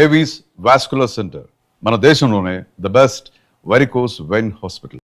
Avis vascular centre మన దేశంలోనే the best varicose vein hospital.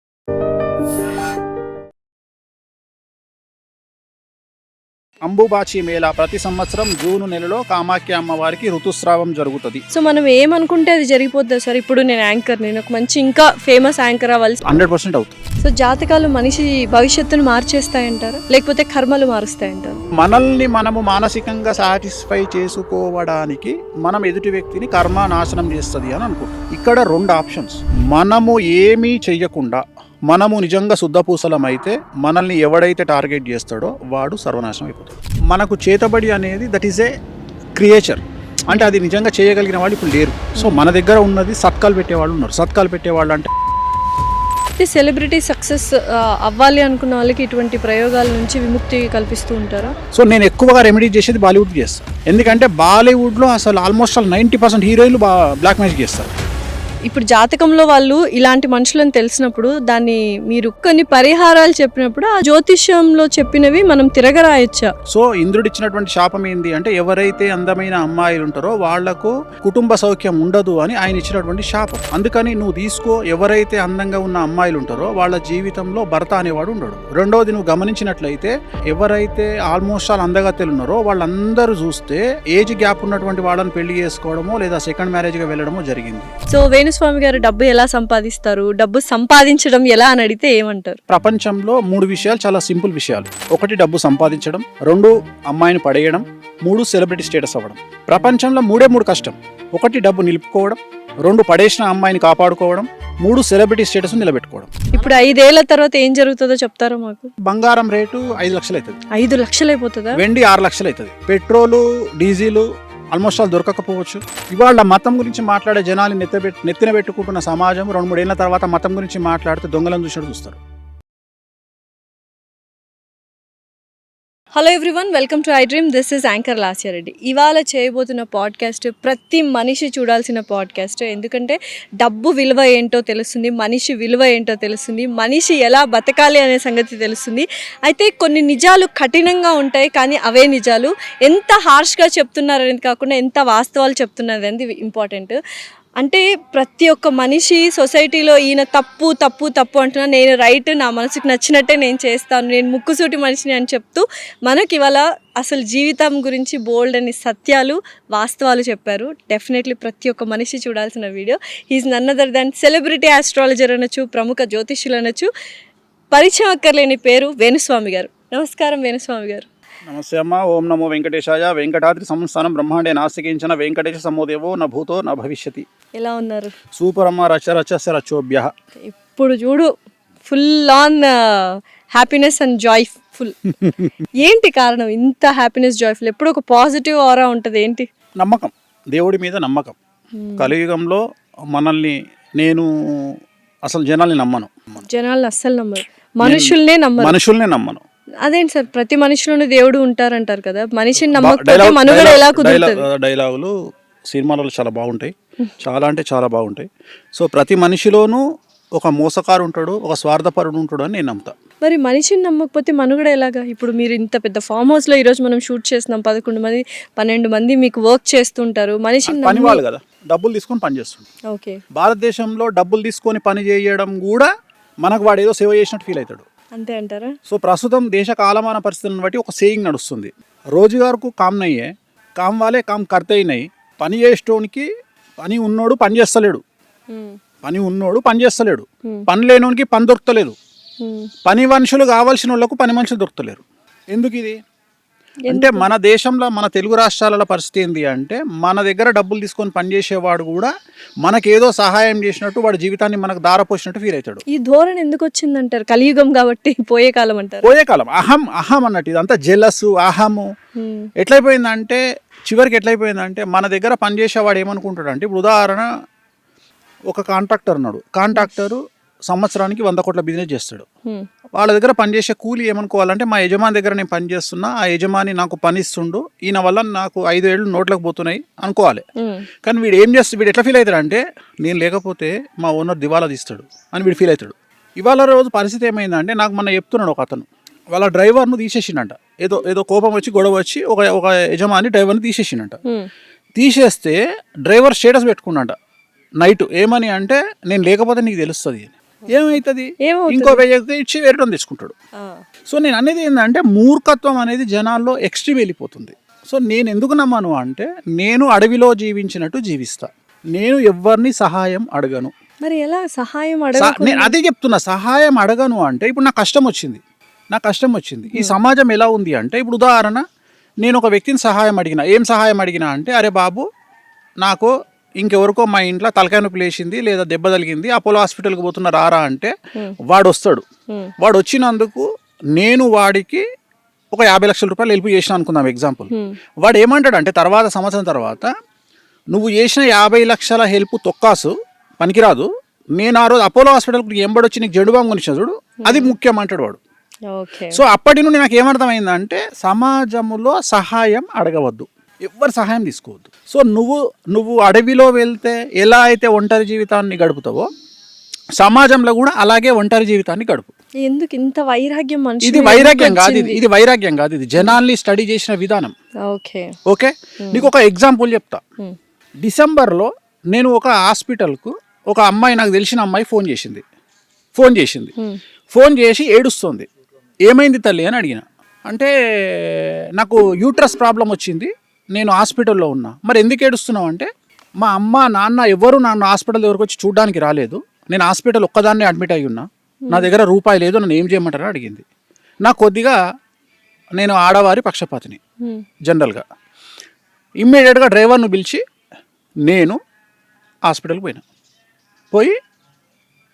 Ambubachi Mela ప్రతి సంవత్సరం జూన్ నెలలో కామాఖ్య అమ్మవారికి ఋతుస్రావం జరుగుతుంది. సో మనం ఏమనుకుంటే అది జరిగిపోద్ది సార్. ఇప్పుడు నేను యాంకర్, నేను ఒక మంచి ఇంకా ఫేమస్ యాంకర్ అవ్వాల్సి 100% అవుతుంది. సో జాతకాలు మనిషి భవిష్యత్తును మార్చేస్తాయంటారు, లేకపోతే కర్మలు మారుస్తాయంటారు? మనల్ని మనము మానసికంగా సాటిస్ఫై చేసుకోవడానికి మనం ఎదుటి వ్యక్తిని కర్మ నాశనం చేస్తుంది అని అనుకుంటాం. ఇక్కడ 2 ఆప్షన్స్. మనము ఏమీ చెయ్యకుండా మనము నిజంగా శుద్ధపూసలం అయితే మనల్ని ఎవడైతే టార్గెట్ చేస్తాడో వాడు సర్వనాశనం అయిపోతాడు. మనకు చేతబడి అనేది దట్ ఈస్ ఏ క్రియేచర్, అంటే అది నిజంగా చేయగలిగిన వాళ్ళు ఇప్పుడు లేరు. సో మన దగ్గర ఉన్నది సత్కాలు పెట్టేవాళ్ళు ఉన్నారు. సత్కాలు పెట్టేవాళ్ళు అంటే సెలబ్రిటీ సక్సెస్ అవ్వాలి అనుకున్న వాళ్ళకి ఇటువంటి ప్రయోగాల నుంచి విముక్తి కల్పిస్తూ ఉంటారా? సో నేను ఎక్కువగా రెమెడీ చేసేది బాలీవుడ్ చేస్తాను. ఎందుకంటే బాలీవుడ్లో అసలు ఆల్మోస్ట్ 90% హీరోయిన్లు బ్లాక్ మ్యాజిక్ చేస్తారు. ఇప్పుడు జాతకంలో వాళ్ళు ఇలాంటి మనుషులని తెలిసినప్పుడు దాన్ని మీరు కొన్ని పరిహారాలు చెప్పినప్పుడు ఆ జ్యోతిష్యంలో చెప్పినవి మనం తిరగరాయొచ్చా? సో ఇంద్రుడు ఇచ్చినటువంటి శాపం ఏంది అంటే ఎవరైతే అందమైన అమ్మాయిలు ఉంటారో వాళ్లకు కుటుంబ సౌఖ్యం ఉండదు అని ఆయన ఇచ్చినటువంటి శాపం. అందుకని నువ్వు తీసుకో, ఎవరైతే అందంగా ఉన్న అమ్మాయిలు ఉంటారో వాళ్ళ జీవితంలో భర్త అనేవాడు ఉండడు. రెండోది, నువ్వు గమనించినట్లయితే ఎవరైతే ఆల్మోస్ట్ అందగత్తెలు ఉన్నారో వాళ్ళందరూ చూస్తే ఏజ్ గ్యాప్ ఉన్నటువంటి వాళ్ళని పెళ్లి చేసుకోవడమో లేదా సెకండ్ మ్యారేజ్గా వెళ్ళడమో జరిగింది. సో వేణుస్వామి గారు డబ్బు ఎలా సంపాదిస్తారు, డబ్బు సంపాదించడం ఎలా అని అడిగితే ఏమంటారు? ప్రపంచంలో 3 విషయాలు చాలా సింపుల్ విషయాలు. 1 డబ్బు సంపాదించడం, 2 అమ్మాయిని పడేయడం, 3 సెలబ్రిటీ స్టేటస్ అవ్వడం. ప్రపంచంలో 3 కష్టం. 1 డబ్బు నిలుపుకోవడం, 2 పడేసిన అమ్మాయిని కాపాడుకోవడం, 3 సెలబ్రిటీ స్టేటస్ నిలబెట్టుకోవడం. ఇప్పుడు 5 ఏళ్ల తర్వాత ఏం జరుగుతుందో చెప్తారా మాకు? బంగారం రేటు 5 లక్షలు అవుతుంది. 5 లక్షలు అయిపోతుందా? వెండి 6 లక్షలు అవుతుంది. పెట్రోలు డీజిల్ ఆల్మోస్ట్ ఆల్ దొరకకపోవచ్చు. ఇవాళ మతం గురించి మాట్లాడే జనాలు నెత్తిన పెట్టుకుంటున్న సమాజం 2-3 ఏళ్ల తర్వాత మతం గురించి మాట్లాడితే దొంగలను చూసినట్టు చూస్తారు. Hello everyone, welcome to I dream. This is anchor Lasya Reddy. ఇవాళ చేయబోతున్న పాడ్కాస్ట్ ప్రతి మనిషి చూడాల్సిన పాడ్కాస్ట్. ఎందుకంటే డబ్బు విలువ ఏంటో తెలుస్తుంది, మనిషి విలువ ఏంటో తెలుస్తుంది, మనిషి ఎలా బతకాలి అనే సంగతి తెలుస్తుంది. అయితే కొన్ని నిజాలు కఠినంగా ఉంటాయి, కానీ అవే నిజాలు. ఎంత హార్ష్గా చెప్తున్నారు అనేది కాకుండా ఎంత వాస్తవాలు చెప్తున్నారు అనేది ఇంపార్టెంట్. అంటే ప్రతి ఒక్క మనిషి సొసైటీలో ఈయన తప్పు తప్పు తప్పు అంటున్నా, నేను రైట్, నా మనసుకు నచ్చినట్టే నేను చేస్తాను, నేను ముక్కుసూటి మనిషిని అని చెప్తూ మనకి ఇవాళ అసలు జీవితం గురించి బోల్డ్ అని సత్యాలు వాస్తవాలు చెప్పారు. డెఫినెట్లీ ప్రతి ఒక్క మనిషి చూడాల్సిన వీడియో. He is none other than celebrity astrologer అనొచ్చు, ప్రముఖ జ్యోతిష్యులు అనొచ్చు. పరిచయం అక్కర్లేని పేరు వేణుస్వామి గారు. నమస్కారం వేణుస్వామి గారు. నమస్తే అమ్మ. ఓం నమో వెంకటేశాయ. వెంకటాద్రి సంస్థానం బ్రహ్మాండే నాస్తికించిన వెంకటేశ సమోదేవో నా భూతో నా భవిష్యతి. ఎలా ఉన్నారు? సూపర్ అమ్మ. రచరచస్య రచోభ్య. ఇప్పుడు చూడు, full on happiness and joyful. ఏంటి కారణం ఇంత హ్యాపీనెస్, జాయ్ఫుల్? ఎప్పుడు ఒక పాజిటివ్ ఆరా ఉంటుంది. ఏంటి? నమ్మకం, దేవుడి మీద నమ్మకం. కలియుగంలో నేను అసలు జనాల్ని నమ్మను. జనాల్ని అస్సలు నమ్మరు, మనుషుల్నే నమ్మను. అదేంటి సార్, ప్రతి మనిషిలోనూ దేవుడు ఉంటారంటారు కదా, మనిషిని నమ్మకపోతే మనుగడ ఎలా కుదురుతుంది? డైలాగులు సినిమాలలో చాలా బాగుంటాయి, చాలా అంటే చాలా బాగుంటాయి. సో ప్రతి మనిషిలోనూ ఒక మోసకారు ఉంటాడు, ఒక స్వార్థపరుడు ఉంటాడు అని నేను నమ్ముతా. మరి మనిషిని నమ్మకపోతే మనుగడ ఎలాగా? ఇప్పుడు మీరు ఇంత పెద్ద ఫామ్ హౌస్లో ఈరోజు మనం షూట్ చేస్తున్నాం, 11 మంది 12 మంది మీకు వర్క్ చేస్తుంటారు. మనిషిని పని వాళ్ళు కదా, డబ్బులు తీసుకొని పని చేస్తుంటారు. ఓకే, భారతదేశంలో డబ్బులు తీసుకొని పని చేయడం కూడా మనకు వాడు ఏదో సేవ చేసినట్టు ఫీల్ అవుతాడు. అంతే అంటారా? సో ప్రస్తుతం దేశ కాలమాన పరిస్థితులను బట్టి ఒక సేయింగ్ నడుస్తుంది, రోజుగారుకు కామ్ నయ్యే, కామ్ వాలే కామ్ కర్తే నయ్యి. పని చేసేటోనికి పని ఉన్నోడు పని చేస్తలేడు, పని ఉన్నోడు పని చేస్తలేడు, పని లేనోనికి పని దొరకలేదు, పని మనుషులు కావాల్సిన వాళ్ళకు పని మనుషులు దొరకలేరు. ఎందుకు ఇది అంటే, మన దేశంలో మన తెలుగు రాష్ట్రాల పరిస్థితి ఏంటి అంటే, మన దగ్గర డబ్బులు తీసుకొని పనిచేసేవాడు కూడా మనకేదో సహాయం చేసినట్టు వాడి జీవితాన్ని మనకు దారపోసినట్టు ఫీల్ అవుతాడు. ఈ ధోరణి ఎందుకు వచ్చిందంటారు? కలియుగం కాబట్టి, పోయే కాలం అంటారు. పోయే కాలం, అహం అన్నట్టు ఇదంతా జెలస్, అహము ఎట్లయిపోయిందంటే, చివరికి ఎట్లయిపోయిందంటే మన దగ్గర పనిచేసేవాడు ఏమనుకుంటాడు అంటే, ఇప్పుడు ఉదాహరణ ఒక కాంట్రాక్టర్ ఉన్నాడు. కాంట్రాక్టరు సంవత్సరానికి 100 కోట్ల బిజినెస్ చేస్తాడు. వాళ్ళ దగ్గర పనిచేసే కూలి ఏమనుకోవాలంటే, మా యజమాని దగ్గర నేను పని చేస్తున్నా, ఆ యజమాని నాకు పని ఇస్తుండు, ఈయన వల్ల నాకు 5 ఏళ్ళు నోట్లకు పోతున్నాయి అనుకోవాలి. కానీ వీడు ఏం చేస్తాడు, వీడు ఎట్లా ఫీల్ అవుతాడు అంటే, నేను లేకపోతే మా ఓనర్ దివాలా తీస్తాడు అని వీడు ఫీల్ అవుతాడు. ఇవాళ రోజు పరిస్థితి ఏమైందంటే, నాకు మొన్న చెప్తున్నాడు ఒక అతను, వాళ్ళ డ్రైవర్ను తీసేసిండంట. ఏదో కోపం వచ్చి గొడవ వచ్చి ఒక యజమాని డ్రైవర్ని తీసేసిండంట. తీసేస్తే డ్రైవర్ స్టేటస్ పెట్టుకున్నాడ నైట్, ఏమని అంటే నేను లేకపోతే నీకు తెలుస్తుంది అని. ఏమవుతుంది, ఇంకో 1000 ఇచ్చి వేరే తీసుకుంటాడు. సో నేను అనేది ఏంటంటే మూర్ఖత్వం అనేది జనాల్లో ఎక్స్ట్రీమ్ వెళ్ళిపోతుంది. సో నేను ఎందుకు నమ్మను అంటే నేను అడవిలో జీవించినట్టు జీవిస్తా, నేను ఎవరిని సహాయం అడగను. మరి ఎలా సహాయం నేను అదే చెప్తున్నా, సహాయం అడగను అంటే ఇప్పుడు నాకు కష్టం వచ్చింది. ఈ సమాజం ఎలా ఉంది అంటే ఇప్పుడు ఉదాహరణ నేను ఒక వ్యక్తిని సహాయం అడిగినా, ఏం సహాయం అడిగినా అంటే అరే బాబు నాకు ఇంకెవరికో మా ఇంట్లో తలకాయ నొప్పి లేచింది లేదా దెబ్బ తగిలింది, అపోలో హాస్పిటల్కి పోతున్నా రారా అంటే వాడు వస్తాడు. వాడు వచ్చినందుకు నేను వాడికి ఒక 50 లక్షల రూపాయలు హెల్ప్ చేసిన అనుకుందాం ఎగ్జాంపుల్. వాడు ఏమంటాడు అంటే సంవత్సరం తర్వాత నువ్వు చేసిన 50 లక్షల హెల్ప్ తొక్కాసు పనికిరాదు, నేను ఆ రోజు అపోలో హాస్పిటల్కి ఎంబడొచ్చి నీకు జెండు బాంబు కొనిచ్చిన చూడు అది ముఖ్యం అంటాడు వాడు. సో అప్పటి నుండి నాకు ఏమర్థమైందంటే సమాజంలో సహాయం అడగవద్దు, ఎవ్వరు సహాయం తీసుకోవద్దు. సో నువ్వు అడవిలో వెళ్తే ఎలా అయితే ఒంటరి జీవితాన్ని గడుపుతావో సమాజంలో కూడా అలాగే ఒంటరి జీవితాన్ని గడుపు. ఎందుకు ఇంత వైరాగ్యం? ఇది వైరాగ్యం కాదు, ఇది జనాల్ని స్టడీ చేసిన విధానం. ఓకే నీకు ఒక ఎగ్జాంపుల్ చెప్తా. డిసెంబర్లో నేను ఒక హాస్పిటల్కు ఒక అమ్మాయి, నాకు తెలిసిన అమ్మాయి ఫోన్ చేసి ఏడుస్తుంది. ఏమైంది తల్లి అని అడిగిన. అంటే నాకు యూట్రస్ ప్రాబ్లం వచ్చింది, నేను హాస్పిటల్లో ఉన్నా. మరి ఎందుకు ఏడుస్తున్నావు అంటే మా అమ్మ నాన్న ఎవరు నన్ను హాస్పిటల్ దగ్గరకు వచ్చి చూడడానికి రాలేదు, నేను హాస్పిటల్ ఒక్కదాన్నే అడ్మిట్ అయ్యి ఉన్నా, నా దగ్గర రూపాయి లేదు, నన్ను ఏం చేయమంటారని అడిగింది. నాకు కొద్దిగా నేను ఆడవారి పక్షపాతిని జనరల్గా. ఇమ్మీడియట్గా డ్రైవర్ను పిలిచి నేను హాస్పిటల్కి పోయి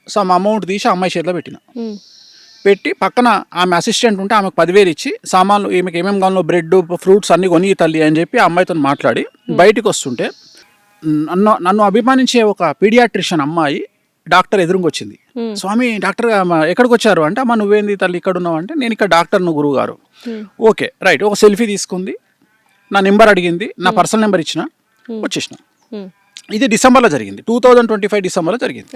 సమ్ అమౌంట్ తీసి అమ్మాయి చేతిలో పెట్టి పక్కన ఆమె అసిస్టెంట్ ఉంటే ఆమెకు 10,000 ఇచ్చి సామాన్లు ఈమెకి ఏమేమి కావాలో బ్రెడ్ ఫ్రూట్స్ అన్నీ కొని తల్లి అని చెప్పి అమ్మాయితో మాట్లాడి బయటికి వస్తుంటే నన్ను అభిమానించే ఒక పీడియాట్రిషియన్ అమ్మాయి డాక్టర్ ఎదురుకొచ్చింది. స్వామి డాక్టర్ ఎక్కడికి వచ్చారు అంటే అమ్మ నువ్వేంది తల్లి ఇక్కడ ఉన్నావు అంటే నేను ఇక్కడ డాక్టర్ను గురువు గారు. Okay right. ఒక సెల్ఫీ తీసుకుంది, నా నెంబర్ అడిగింది, నా పర్సనల్ నెంబర్ ఇచ్చిన, వచ్చేసిన. ఇది డిసెంబర్లో జరిగింది, 2025 డిసెంబర్లో జరిగింది.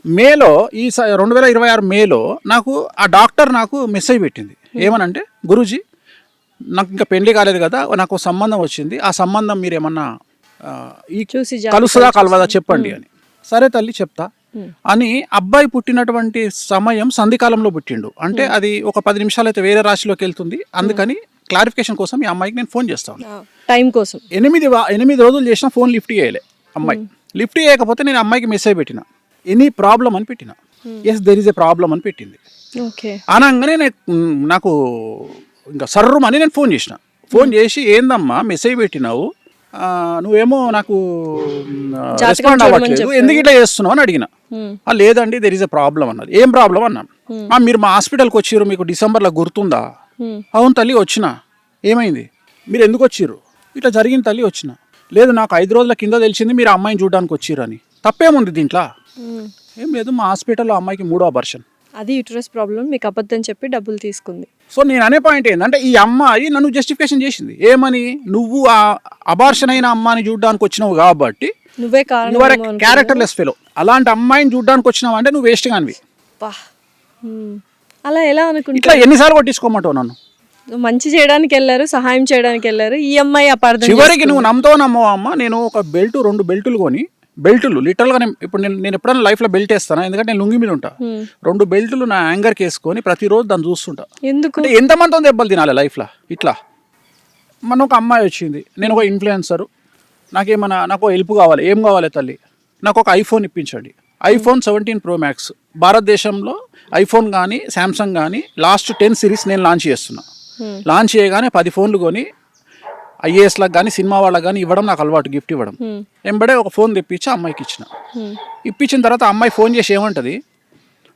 మేలో ఈ 2026 మేలో నాకు ఆ డాక్టర్ నాకు మెసేజ్ పెట్టింది. ఏమనంటే గురూజీ నాకు ఇంకా పెళ్లి కాలేదు కదా, నాకు సంబంధం వచ్చింది, ఆ సంబంధం మీరు ఏమన్నా కలుస్తుందా కలవదా చెప్పండి అని. సరే తల్లి చెప్తా అని. అబ్బాయి పుట్టినటువంటి సమయం సంధికాలంలో పుట్టిండు అంటే అది ఒక 10 నిమిషాలు అయితే వేరే రాశిలోకి వెళ్తుంది. అందుకని క్లారిఫికేషన్ కోసం ఈ అమ్మాయికి నేను ఫోన్ చేస్తాను టైం కోసం. 8 రోజులు చేసిన ఫోన్ లిఫ్ట్ చేయలే అమ్మాయి. లిఫ్ట్ చేయకపోతే నేను అమ్మాయికి మెసేజ్ పెట్టిన, ఎనీ ప్రాబ్లం అని పెట్టిన. Yes there is a problem అని పెట్టింది. అనగానే నాకు ఇంకా సర్రుమని నేను ఫోన్ చేసి ఏందమ్మా మెసేజ్ పెట్టినావు, నువ్వేమో నాకు రెస్పాండ్ అవ్వట్లేదు, ఎందుకు ఇట్లా చేస్తున్నావు అని అడిగిన. లేదండి దెర్ ఈజ్ ఎ ప్రాబ్లం అన్నది. ఏం ప్రాబ్లం అన్నాను. మీరు మా హాస్పిటల్కి వచ్చిర్రు, మీకు డిసెంబర్లో గుర్తుందా? అవును తల్లి వచ్చిన. ఏమైంది? మీరు ఎందుకు వచ్చిర్రు? ఇట్లా జరిగింది తల్లి వచ్చిన. లేదు నాకు 5 రోజుల కింద తెలిసింది మీరు అమ్మాయిని చూడడానికి వచ్చిర్రు అని. తప్పేముంది దీంట్లో? ఏం లేదు, మా హాస్పిటల్లో అమ్మాయికి 3వ అబార్షన్, అది యూట్రస్ ప్రాబ్లం, మీకు అబద్ధం చెప్పి డబ్బులు తీసుకుంది. సో నేను అనే పాయింట్ ఏంటంటే ఈ అమ్మాయి నన్ను జస్టిఫికేషన్ చేసింది. ఏమని? నువ్వు ఆ అబార్షన్ అయిన అమ్మాయిని చూడడానికి వచ్చినావు కాబట్టి నువ్వే క్యారెక్టర్లెస్ ఫెలో, అలాంటి అమ్మాయిని చూడడానికి వచ్చినావు అంటే నువ్వు వేస్ట్ కానివి. అలా ఎలా అనుకుంటా? ఇట్లా ఎన్నిసార్లు కొట్టించుకోమంటావు నన్ను? మంచి చేయడానికి వెళ్ళారు, సహాయం చేయడానికి వెళ్ళారు, ఈ అమ్మాయి అపార్థం. చివరికి నువ్వు నమ్మవా అమ్మ, నేను ఒక 2 బెల్టులు కొని, బెల్టులు లిటరల్గా ఇప్పుడు నేను ఎప్పుడైనా లైఫ్లో బెల్ట్ వేస్తాను, ఎందుకంటే నేను లుంగి మీద ఉంటా. 2 బెల్టులు నా యాంగర్కి వేసుకొని ప్రతిరోజు దాన్ని చూస్తుంటా. ఎందుకు? ఎంతమందితో దెబ్బలు తినాలి లైఫ్లో ఇట్లా. మన ఒక అమ్మాయి వచ్చింది, నేను ఒక ఇన్ఫ్లుయెన్సరు, నాకు హెల్ప్ కావాలి. ఏం కావాలి తల్లి? నాకు ఒక ఐఫోన్ ఇప్పించండి. iPhone 17 Pro Max భారతదేశంలో ఐఫోన్ కానీ శాంసంగ్ కానీ లాస్ట్ 10 సిరీస్ నేను లాంచ్ చేస్తున్నా. లాంచ్ చేయగానే 10 ఫోన్లు కొని IAS-లకు కానీ సినిమా వాళ్ళకి కానీ ఇవ్వడం నాకు అలవాటు, గిఫ్ట్ ఇవ్వడం. ఎంబడే ఒక ఫోన్ తెప్పించి అమ్మాయికి ఇప్పించిన తర్వాత అమ్మాయి ఫోన్ చేసి ఏమంటది,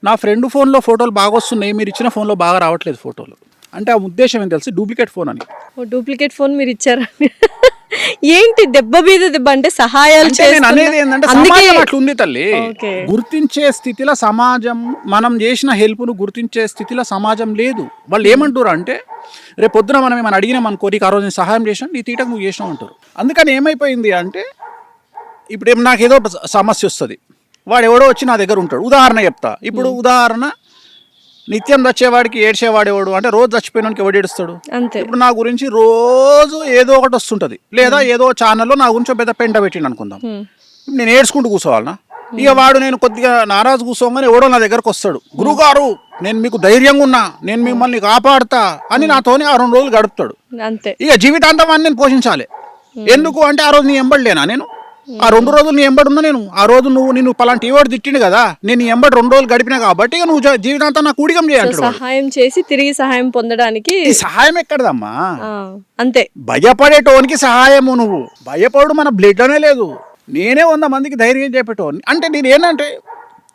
నా ఫ్రెండ్ ఫోన్లో ఫోటోలు బాగా వస్తున్నాయి, మీరు ఇచ్చిన ఫోన్లో బాగా రావట్లేదు ఫోటోలు అంటే. ఆ ఉద్దేశం ఏం తెలిసి డూప్లికేట్ ఫోన్ అని. డూప్లికేట్ ఫోన్ మీరు ఇచ్చారా? ఏంటి దెబ్బ మీద దెబ్బ అంటే సహాయాలు అనేది ఏంటంటే సమాజం అట్లుంది తల్లి. గుర్తించే స్థితిలో సమాజం, మనం చేసిన హెల్ప్ను గుర్తించే స్థితిలో సమాజం లేదు. వాళ్ళు ఏమంటారు అంటే రేపు పొద్దున మనం ఏమైనా అడిగినాం అనుకో, నీకు ఆ రోజు నేను సహాయం చేసినా, నీ తీటకు నువ్వు చేసినావు అంటారు. అందుకని ఏమైపోయింది అంటే ఇప్పుడు నాకు ఏదో సమస్య వస్తుంది, వాడు ఎవడో వచ్చి నా దగ్గర ఉంటాడు. ఉదాహరణ చెప్తా. ఇప్పుడు ఉదాహరణ నిత్యం చచ్చేవాడికి ఏడ్చేవాడేవాడు అంటే రోజు చచ్చిపోయినానికి ఎవడు ఏడుస్తాడు? అంతే. ఇప్పుడు నా గురించి రోజు ఏదో ఒకటి వస్తుంటది, లేదా ఏదో ఛానల్లో నా గురించి ఒక పెద్ద పెంట పెట్టిండు అనుకుందాం, నేను ఏడ్చుకుంటూ కూర్చోవాలనా? ఇక వాడు నేను కొద్దిగా నారాజు కూర్చోగానే ఎవడో నా దగ్గరకు వస్తాడు, గురుగారు నేను మీకు ధైర్యంగా ఉన్నా, నేను మిమ్మల్ని కాపాడుతా అని నాతోనే ఆ 2 రోజులు గడుపుతాడు. అంతే. ఇక జీవితాంతం అని నేను పోషించాలి. ఎందుకు అంటే ఆ రోజు నీ ఎంబడిలేనా నేను? ఆ 2 రోజులు నీ ఎంబడి ఉన్నా నేను. ఆ రోజు నిన్ను పలాంటి ఏవాడు తిట్టిండు కదా, నేను నీ ఎంబడి 2 రోజులు గడిపినా కాబట్టి ఇక నువ్వు జీవితాంతం నాకు కూడికం చేయాలి. సహాయం చేసి తిరిగి సహాయం పొందడానికి. ఈ సహాయం ఎక్కడదమ్మా? అంతే. భయపడేటోనికి సహాయము. నువ్వు భయపడు మన బ్లడ్ అనే లేదు. నేనే 100 మందికి ధైర్యం చెప్పేటోని. అంటే నేను ఏంటంటే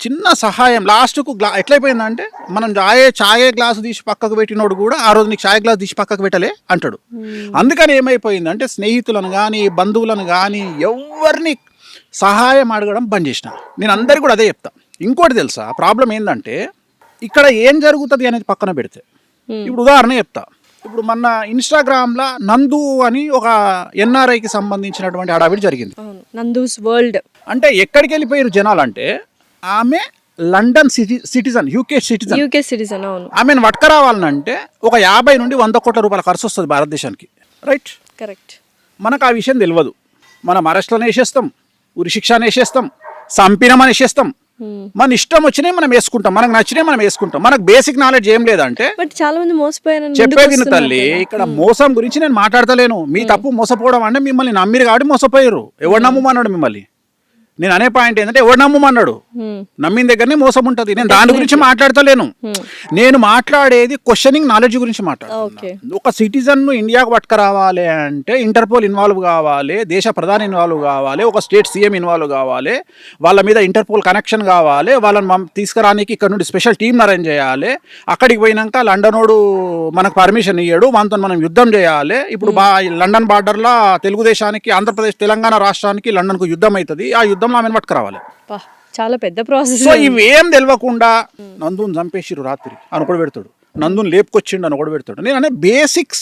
చిన్న సహాయం లాస్ట్కు ఎట్లయిపోయిందంటే మనం ఛాయే గ్లాసు తీసి పక్కకు పెట్టినోడు కూడా ఆ రోజు నీకు ఛాయ్ గ్లాస్ తీసి పక్కకు పెట్టలే అంటాడు. అందుకని ఏమైపోయిందంటే స్నేహితులను కానీ బంధువులను కానీ ఎవరిని సహాయం అడగడం బంద్ చేసిన. నేను అందరికీ కూడా అదే చెప్తా. ఇంకోటి తెలుసా ప్రాబ్లం ఏంటంటే ఇక్కడ ఏం జరుగుతుంది అనేది పక్కన పెడితే, ఇప్పుడు ఉదాహరణ చెప్తా. ఇప్పుడు మన ఇన్స్టాగ్రామ్లో నందు అని ఒక ఎన్ఆర్ఐకి సంబంధించినటువంటి హడావిడి జరిగింది. నందూస్ వరల్డ్ అంటే ఎక్కడికి వెళ్ళిపోయారు జనాలు అంటే, ఆమె లండన్ సిటిజన్, యూకే సిటిజన్. అవును. ఆమెను పట్టుకురావాలంటే ఒక 50 నుండి 100 కోట్ల రూపాయల ఖర్చు వస్తుంది భారతదేశానికి. Right, correct. మనకు ఆ విషయం తెలియదు. మనం అరెస్ట్లను వేసేస్తాం, ఉరి శిక్షను వేసేస్తాం, సంపినమని వేసేస్తాం, మన ఇష్టం వచ్చినాయి మనం వేసుకుంటాం, మనకు నచ్చినాయి మనం వేసుకుంటాం. మనకు బేసిక్ నాలెడ్జ్ ఏం లేదంటే చాలా మంది మోసపోయారు. చెప్పేది తల్లి, ఇక్కడ మోసం గురించి నేను మాట్లాడతలేను. మీ తప్పు మోసపోవడం అంటే మిమ్మల్ని నమ్మిరు కాబట్టి మోసపోయారు. ఎవడు నమ్మమన్నాడు మిమ్మల్ని? నేను అనే పాయింట్ ఏంటంటే ఎవడు నమ్మమన్నాడు? నమ్మిన దగ్గరనే మోసం ఉంటుంది. నేను దాని గురించి మాట్లాడతలేను. నేను మాట్లాడేది క్వశ్చనింగ్ నాలెడ్జ్ గురించి మాట్లాడుతున్నాను. ఒక సిటిజన్ ను ఇండియాకు పట్టుకురావాలి అంటే ఇంటర్పోల్ ఇన్వాల్వ్ కావాలి, దేశ ప్రధాని ఇన్వాల్వ్ కావాలి, ఒక స్టేట్ సీఎం ఇన్వాల్వ్ కావాలి, వాళ్ళ మీద ఇంటర్పోల్ కనెక్షన్ కావాలి, వాళ్ళని తీసుకురానికి ఇక్కడ నుండి స్పెషల్ టీమ్ అరేంజ్ చేయాలి. అక్కడికి పోయినాక లండనోడు మనకు పర్మిషన్ ఇయ్యడు, మనతో మనం యుద్ధం చేయాలి. ఇప్పుడు లండన్ బార్డర్లో తెలుగుదేశానికి, ఆంధ్రప్రదేశ్ తెలంగాణ రాష్ట్రానికి లండన్కు యుద్ధం అవుతుంది. ఆ యుద్ధంలో ఆమెను పట్టుకురావాలి. చాలా పెద్ద ప్రాసెస్. సో ఇవేం తెలియకుండా నందుని చంపేసిరు రాత్రి అని ఒకడు పెడతాడు, నందుని లేపుకొచ్చిండు అని ఒకడు పెడతాడు. నేను అనే బేసిక్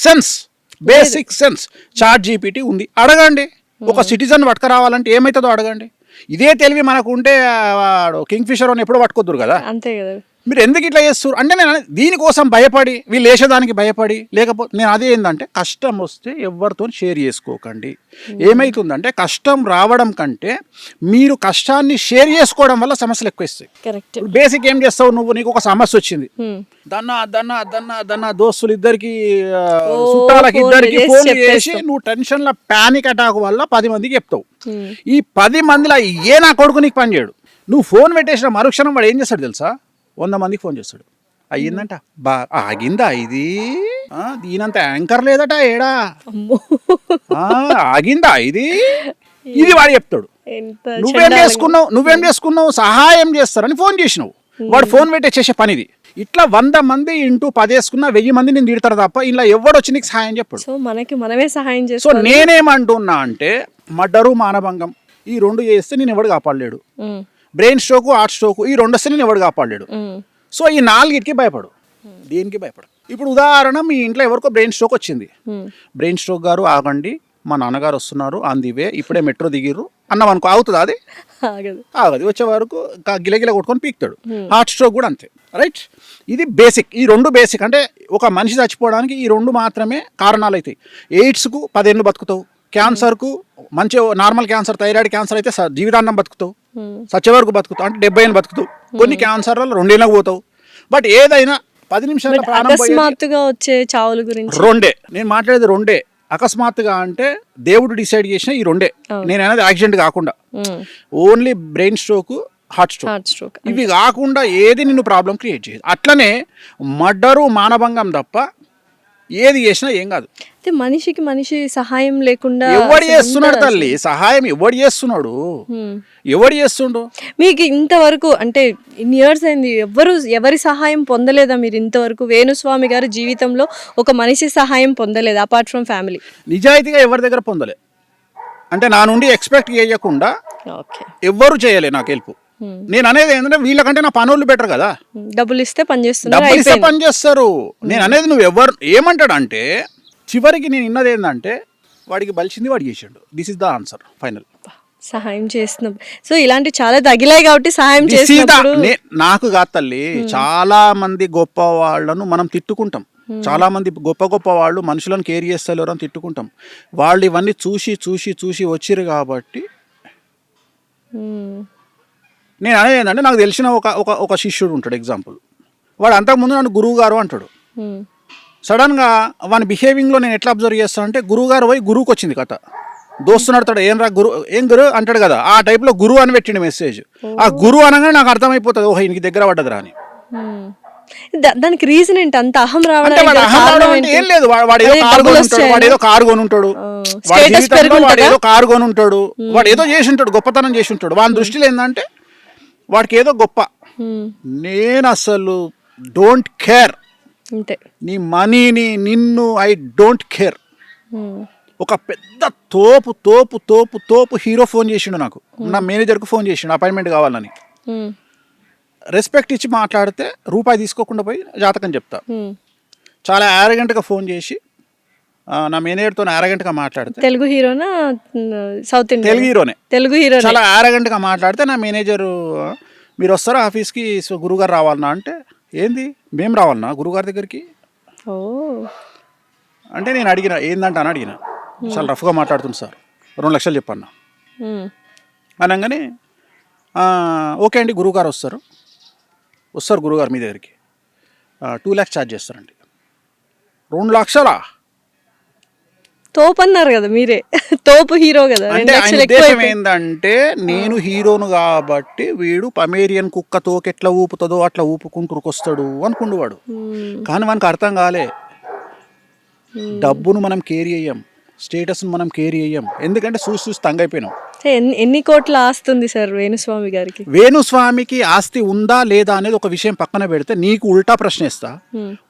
సెన్స్ చాట్ జీపీటీ ఉంది, అడగండి. ఒక సిటిజన్ పట్టుకురావాలంటే ఏమవుతుందో అడగండి. ఇదే తెలివి మనకు ఉంటే కింగ్ ఫిషర్ అని ఎప్పుడో పట్టుకోద్దురు కదా. అంతే కదా. మీరు ఎందుకు ఇట్లా చేస్తారు అంటే నేను దీనికోసం భయపడి, వీళ్ళు వేసేదానికి భయపడి, లేకపోతే నేను అదే ఏంటంటే కష్టం వస్తే ఎవరితో షేర్ చేసుకోకండి. ఏమవుతుందంటే కష్టం రావడం కంటే మీరు కష్టాన్ని షేర్ చేసుకోవడం వల్ల సమస్యలు ఎక్కువ వస్తాయి. కరెక్ట్. బేసిక్ ఏం చేస్తావు నువ్వు? నీకు ఒక సమస్య వచ్చింది, దన్నా దోస్తులు ఇద్దరికి చుట్టాలకి ఇద్దరికి ఫోన్ చేసి నువ్వు టెన్షన్ లో పానిక్ అటాక్ వల్ల 10 మందికి చెప్తావు. ఈ 10 మందిలో నా కొడుకు నీకు పని చేయడు. నువ్వు ఫోన్ పెట్టేసిన మరుక్షణం వాడు ఏం చేస్తాడు తెలుసా? 100 మందికి ఫోన్ చేస్తాడు. అయ్యిందంట, ఆగిందా, ఇది దీనంత యాంకర్ లేదట, ఏడా ఆగిందా, ఇది వాడు చెప్తాడు. నువ్వేం చేసుకున్నావు? సహాయం చేస్తారని ఫోన్ చేసినావు. వాడు ఫోన్ పెట్టే చేసే పనిది. ఇట్లా 100 మంది ఇంటూ 10 వేసుకున్నా 1000 మంది నేను తిడతారు తప్ప ఇలా ఎవడొచ్చి నీకు సహాయం చెప్పాడు. సో మనకి మనమే సహాయం చేస్తాం. సో నేనేమంటున్నా అంటే మర్డరు, మానభంగం ఈ 2 చేస్తే నేను ఎవడు కాపాడలేడు. బ్రెయిన్ స్ట్రోక్, హార్ట్ స్ట్రోక్ ఈ 2 వస్తే నేను ఎవడు కాపాడలేడు. సో ఈ 4కి భయపడు, దేనికి భయపడు. ఇప్పుడు ఉదాహరణ, మీ ఇంట్లో ఎవరికో బ్రెయిన్ స్ట్రోక్ వచ్చింది. బ్రెయిన్ స్ట్రోక్ గారు ఆగండి, మా నాన్నగారు వస్తున్నారు, అందివే ఇప్పుడే మెట్రో దిగిర్రు అన్నాం అనుకో, అవుతుంది? అది ఆగదు. వచ్చే వరకు గిలగిల కొట్టుకొని పీకుతాడు. హార్ట్ స్ట్రోక్ కూడా అంతే. రైట్, ఇది బేసిక్. ఈ 2 బేసిక్. అంటే ఒక మనిషి చచ్చిపోవడానికి ఈ 2 మాత్రమే కారణాలు అవుతాయి. ఎయిడ్స్కు 10 ఏళ్ళు బతుకుతావు, క్యాన్సర్కు మంచి నార్మల్ క్యాన్సర్, థైరాయిడ్ క్యాన్సర్ అయితే జీవితాంతం బతుకుతావు, సచ్చే వరకు బతుకుతావు, అంటే 70 ఏళ్ళు బతుకుతావు. కొన్ని క్యాన్సర్లలో 2 ఏళ్ళకు పోతావు. బట్ ఏదైనా 10 నిమిషాల ప్రాణం అకస్మాత్తుగా వచ్చే చావుల గురించి 2. నేను మాట్లాడేది 2. అకస్మాత్తుగా అంటే దేవుడు డిసైడ్ చేసిన ఈ 2. నేను అనేది యాక్సిడెంట్ కాకుండా only brain stroke, heart stroke. ఇవి కాకుండా ఏది నిన్ను ప్రాబ్లం క్రియేట్ చేయదు. అట్లనే మర్డరు, మానభంగం తప్ప ఏది చేసినా ఏం కాదు. మనిషికి మనిషి సహాయం లేకుండా ఎవడు చేస్తున్నాడు తల్లి? సహాయం ఎవడు చేస్తున్నాడు? ఎవడు చేస్తుండు? మీకు ఇంతవరకు అంటే ఇన్ని ఇయర్స్ అయింది, ఎవరి సహాయం పొందలేదా మీరు ఇంతవరకు? వేణుస్వామి గారు జీవితంలో ఒక మనిషి సహాయం పొందలేదు అపార్ట్ ఫ్రమ్ ఫ్యామిలీ? నిజాయితీగా ఎవరి దగ్గర పొందలే. అంటే నా నుండి ఎక్స్పెక్ట్ చేయకుండా ఎవ్వరు చేయలే నాకు హెల్ప్. నేను అనేది ఏంటంటే వీళ్ళకంటే నా పనులు బెటర్ కదా. డబ్బులు ఇస్తే పని చేస్తారు. నేను అనేది నువ్వు ఎవరు ఏమంటాడంటే చివరికి నేను విన్నది ఏంటంటే వాడికి బలిసింది వాడు చేసాడు. This is the answer final. సహాయం చేస్తున్నాం. సో ఇలాంటి చాలా తగిలాయి కాబట్టి సహాయం This is the- చేసినప్పుడు నాకు కాదు తల్లి, చాలా మంది గొప్ప వాళ్ళను మనం తిట్టుకుంటాం. చాలా మంది గొప్ప గొప్ప వాళ్ళు మనుషులను కేర్ చేస్తలేరు అని తిట్టుకుంటాం. వాళ్ళు ఇవన్నీ చూసి చూసి చూసి వచ్చిర్రు కాబట్టి నేను అనేది ఏంటంటే, నాకు తెలిసిన ఒక శిష్యుడు ఉంటాడు. ఎగ్జాంపుల్, వాడు అంతకుముందు నన్ను గురువు గారు అంటాడు. సడన్గా వాని బిహేవింగ్లో నేను ఎట్లా అబ్జర్వ్ చేస్తాను అంటే, గురువు గారు పోయి గురువుకి వచ్చింది కథ. దోస్తు నడతాడు, ఏం రా గురు, ఏం గురు అంటాడు కదా, ఆ టైప్లో గురువు అని పెట్టిండు మెసేజ్. ఆ గురువు అనగానే నాకు అర్థమైపోతుంది, ఓహో ఈయనకి దగ్గర పడ్డది రాని. దానికి రీజన్ ఏంటి అంత అహం అంటే రావడానికి వాడు గల అహం కారణం రావడం అంటే ఏంటి? ఏం లేదు, వాడు ఏదో అదే కారు డబ్బులు కొనుంటాడు, వాడు ఏదో కారు కొనుంటాడు, వాడి Status జీవితంలో వాడు పెరుగుంటుందా? ఏదో కారు కొనుంటాడు, వాడు ఏదో చేసి ఉంటాడు, గొప్పతనం చేసి ఉంటాడు. వాని దృష్టిలో ఏంటంటే వాడికి ఏదో గొప్ప. నేను అసలు డోంట్ కేర్, అంతే. నీ మనీని నిన్ను, ఐ డోంట్ కేర్. ఒక పెద్ద తోపు తోపు తోపు తోపు హీరో ఫోన్ చేసిండు నాకు, నా మేనేజర్కు ఫోన్ చేసిండు అపాయింట్మెంట్ కావాలని. రెస్పెక్ట్ ఇచ్చి మాట్లాడితే రూపాయి తీసుకోకుండా పోయి జాతకం చెప్తా. చాలా యారగెంట్గా ఫోన్ చేసి నా మేనేజర్తో యారగెంట్గా మాట్లాడితే, తెలుగు హీరోనా సౌత్ ఇండియన్? తెలుగు హీరోనే, తెలుగు హీరో. చాలా యారగెంట్గా మాట్లాడితే నా మేనేజరు, మీరు వస్తారా ఆఫీస్కి, సో గురువుగారు రావాలన్నా అంటే, ఏంది మేము రావాలన్నా గురువుగారి దగ్గరికి ఓ అంటే, నేను అడిగిన ఏందంట అని అడిగిన. చాలా రఫ్గా మాట్లాడుతుంది సార్, 2 లక్షలు చెప్పన్నా అనగానే, ఓకే అండి గురువుగారు వస్తారు గురువుగారు మీ దగ్గరికి, 2 lakhs ఛార్జ్ చేస్తారండి. 2 లక్షలా? తోపు అన్నారు కదా మీరే, తోపు హీరో కదా. అంటే ఆయన ఉద్దేశం ఏంటంటే, నేను హీరోను కాబట్టి వీడు పమేరియన్ కుక్క తోకెట్లా ఊపుతుందో అట్లా ఊపుకుంటూరుకొస్తాడు అనుకుండు వాడు. కానీ మనకు అర్థం కాలే, డబ్బును మనం కేర్ చేయం, స్టేటస్ను మనం కేర్ చేయం. ఎందుకంటే చూసి తంగైపోయినాం. ఎన్ని కోట్ల ఆస్తుంది సార్ వేణుస్వామి గారికి? వేణుస్వామికి ఆస్తి ఉందా లేదా అనేది ఒక విషయం పక్కన పెడితే, నీకు ఉల్టా ప్రశ్న ఇస్తా.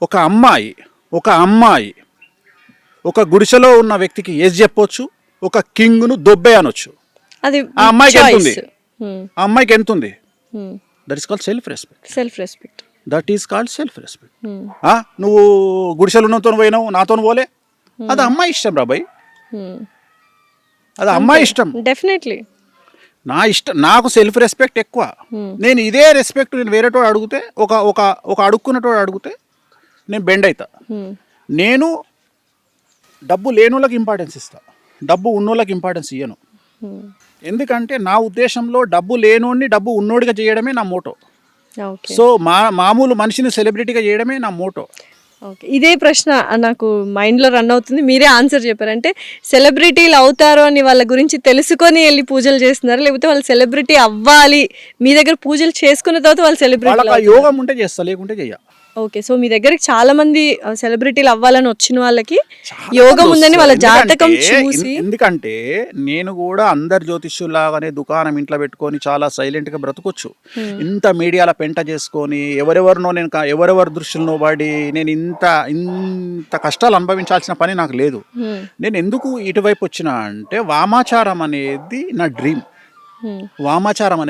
ఒక అమ్మాయి ఒక గుడిసెలో ఉన్న వ్యక్తికి ఎస్ చెప్పొచ్చు, ఒక కింగ్ను దొబ్బే అనొచ్చు. అది ఆ అమ్మాయికి ఎంత ఉంది? choice. ఆ అమ్మాయికి ఎంత ఉంది? That is called self respect. Self respect. That is called self respect. నువ్వు గుడిసెలు ఉన్నతో పోయినావు, నాతో పోలే, అది అమ్మాయి ఇష్టం రాబాయ్, అది అమ్మాయి ఇష్టం. డెఫినెట్లీ నా ఇష్టం, నాకు సెల్ఫ్ రెస్పెక్ట్ ఎక్కువ. నేను ఇదే రెస్పెక్ట్ నేను వేరేటోడు అడిగితే, ఒక అడుక్కున్నటోడు అడిగితే నేను బెండ్ అవుతా. నేను డబ్బు లేనోళ్ళకి ఇంపార్టెన్స్ ఇస్తా, డబ్బు ఉన్నోళ్ళకి ఇంపార్టెన్స్ ఇయ్యను. ఎందుకంటే నా ఉద్దేశంలో డబ్బు లేనోడిని డబ్బు ఉన్నోడిగా చేయడమే నా మోటో. సో మామూలు మనిషిని సెలబ్రిటీగా చేయడమే నా మోటో. ఓకే, ఇదే ప్రశ్న నాకు మైండ్లో రన్ అవుతుంది. మీరే ఆన్సర్ చెప్పారంటే, సెలబ్రిటీలు అవుతారు అని వాళ్ళ గురించి తెలుసుకొని వెళ్ళి పూజలు చేస్తున్నారు, లేకపోతే వాళ్ళు సెలబ్రిటీ అవ్వాలి మీ దగ్గర పూజలు చేసుకున్న తర్వాత వాళ్ళు సెలబ్రిటీ? వాళ్ళకి యోగం ఉంటే చేస్తా, లేకుంటే చెయ్య. ఓకే, సో మీ దగ్గరికి చాలా మంది సెలబ్రిటీలు అవ్వాలని వచ్చిన వాళ్ళకి యోగం ఉందని వాళ్ళ జాతకం చూసి. ఎందుకంటే నేను కూడా అందరు జ్యోతిష్యులాగానే దుకాణం ఇంట్లో పెట్టుకొని చాలా సైలెంట్ గా బ్రతకొచ్చు. ఇంత మీడియాల పెంట చేసుకొని ఎవరెవరినో నేను ఎవరెవరి దృష్టిలో పడి నేను ఇంత కష్టాలు అనుభవించాల్సిన పని నాకు లేదు. నేను ఎందుకు ఇటువైపు వచ్చినా అంటే, వామాచారం అనేది నా డ్రీమ్. వామాచారం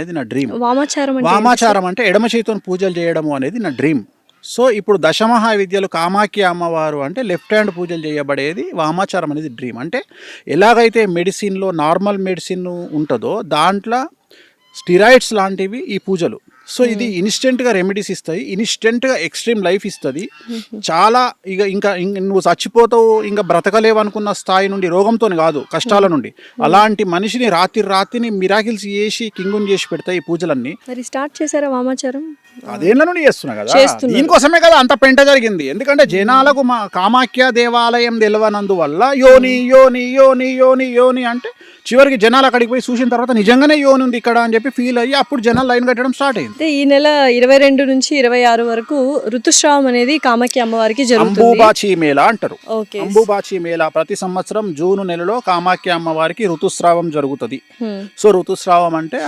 అంటే ఎడమ చేతితో పూజలు చేయడము అనేది నా డ్రీమ్. సో ఇప్పుడు దశమహావిద్యలు కామాఖ్య అమ్మవారు అంటే లెఫ్ట్ హ్యాండ్ పూజలు చేయబడేది వామాచారం అనేది డ్రీమ్. అంటే ఎలాగైతే మెడిసిన్లో నార్మల్ మెడిసిన్ ఉంటుందో దాంట్లో స్టిరాయిడ్స్ లాంటివి ఈ పూజలు. సో ఇది ఇన్స్టెంట్గా రెమెడీస్ ఇస్తాయి, ఇన్స్టెంట్గా ఎక్స్ట్రీమ్ లైఫ్ ఇస్తుంది. చాలా ఇంకా నువ్వు చచ్చిపోతావు, ఇంకా బ్రతకలేవు అనుకున్న స్థాయి నుండి, రోగంతో కాదు కష్టాల నుండి, అలాంటి మనిషిని రాత్రిని మిరాకిల్స్ చేసి కింగుని చేసి పెడతాయి ఈ పూజలన్నీ. మరి స్టార్ట్ చేశారా వామాచారం? అదేళ్ళ నుండి చేస్తున్నా కదా, దీనికోసమే కదా అంత పెంట జరిగింది. ఎందుకంటే జనాలకు మా కామాఖ్య దేవాలయం తెలియనందువల్ల యోని యోని యోని యోని యోని అంటే చివరికి జనాలు అక్కడికి పోయి చూసిన తర్వాత నిజంగానే యోని ఉంది ఇక్కడ అని చెప్పి ఫీల్ అయ్యి అప్పుడు జనాలు లైన్ కట్టడం స్టార్ట్ అయింది. ఈ నెల 22 నుంచి 26 వరకు ఋతుస్రావం అనేది కామాఖ్య అమ్మవారికి జరుగుతుంది. అంబుబాచి మేళా అంటారు. అంబుబాచి మేళా ప్రతి సంవత్సరం జూన్ నెలలో కామాఖ్య అమ్మవారికి ఋతుస్రావం జరుగుతుంది. సో ఋతుస్రావం అంటే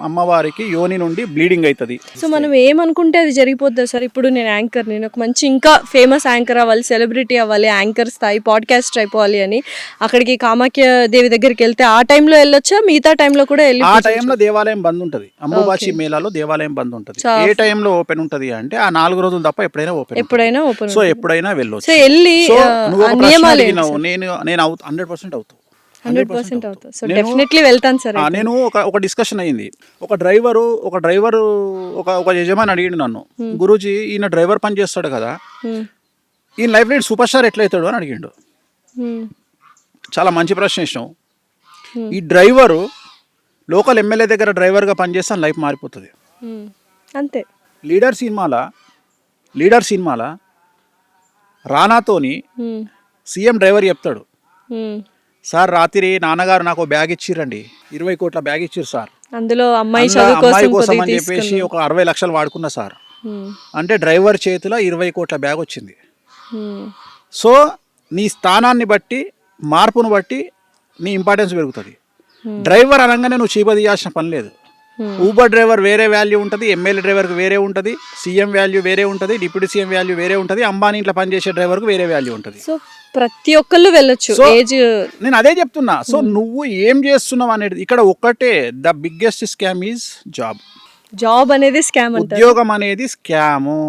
అమ్మవారికి యోని నుండి బ్లీడింగ్ అవుతుంది. సో మనం ఏమనుకుంటే అది జరిగిపోతుంది సార్. ఇప్పుడు నేను యాంకర్, నేను ఒక మంచి ఇంకా ఫేమస్ యాంకర్ అవ్వాలి, సెలబ్రిటీ అవ్వాలి, యాంకర్ స్థాయి పాడ్కాస్ట్ అయిపోవాలి అని అక్కడికి కామాఖ్య దేవి దగ్గరికి వెళ్తే ఆ టైంలో వెళ్ళొచ్చా, మిగతా టైంలో కూడా వెళ్ళి? ఆ టైంలో దేవాలయం బంద్ ఉంటుంది. అంబుబాచి మేళాలో దేవాలయం బంద్ ఉంటుంది. ఏ టైంలో ఓపెన్ ఉంటుంది అంటే ఆ 4 రోజులు తప్ప ఎప్పుడైనా ఓపెన్. సో ఎప్పుడైనా వెళ్ళొచ్చు. సో వెళ్ళి నేను 100% అవుతావు. 100% అవుతుంది. సో డెఫినెట్లీ వెళ్తాను సార్. నేను ఒక డిస్కషన్ అయ్యింది. ఒక డ్రైవరు ఒక యజమాని అడిగిండు నన్ను, గురూజీ ఈయన డ్రైవర్ పని చేస్తాడు కదా, ఈయన లైఫ్ లో సూపర్ స్టార్ ఎట్లయితాడు అని అడిగిండు. చాలా మంచి ప్రశ్న వేసినావు. ఈ డ్రైవరు లోకల్ ఎమ్మెల్యే దగ్గర డ్రైవర్గా పనిచేస్తే లైఫ్ మారిపోతుంది. అంతే. లీడర్ సినిమాల రానాతోని సీఎం డ్రైవర్ చెప్తాడు, సార్ రాత్రి నాన్నగారు నాకు బ్యాగ్ ఇచ్చిరండి, 20 కోట్ల బ్యాగ్ ఇచ్చిర్రు సార్, అందులో అమ్మాయి కోసం అని చెప్పేసి ఒక 60 లక్షలు వాడుకున్నా సార్ అంటే డ్రైవర్ చేతిలో 20 కోట్ల బ్యాగ్ వచ్చింది. సో నీ స్థానాన్ని బట్టి, మార్పును బట్టి నీ ఇంపార్టెన్స్ పెరుగుతుంది. డ్రైవర్ అనగానే నువ్వు చీప తీయాల్సిన పని లేదు. ఊబర్ డ్రైవర్ వేరే వాల్యూ ఉంటుంది, ఎమ్మెల్యే డ్రైవర్కి వేరే ఉంటుంది, సీఎం వాల్యూ వేరే ఉంటుంది, డిప్యూటీ సీఎం వాల్యూ వేరే ఉంటుంది, అంబానీ ఇంట్లో పనిచేసే డ్రైవర్కి వేరే వాల్యూ ఉంటుంది. సో ప్రతి ఒక్కళ్ళు వెళ్ళొచ్చు. ఏజ్ నేను అదే చెప్తున్నా. సో నువ్వు ఏం చేస్తున్నావు అనేది ఇక్కడ ఒక్కటే, the biggest scam is job అనేది స్కామ్. ఉద్యోగం అనేది స్కాము.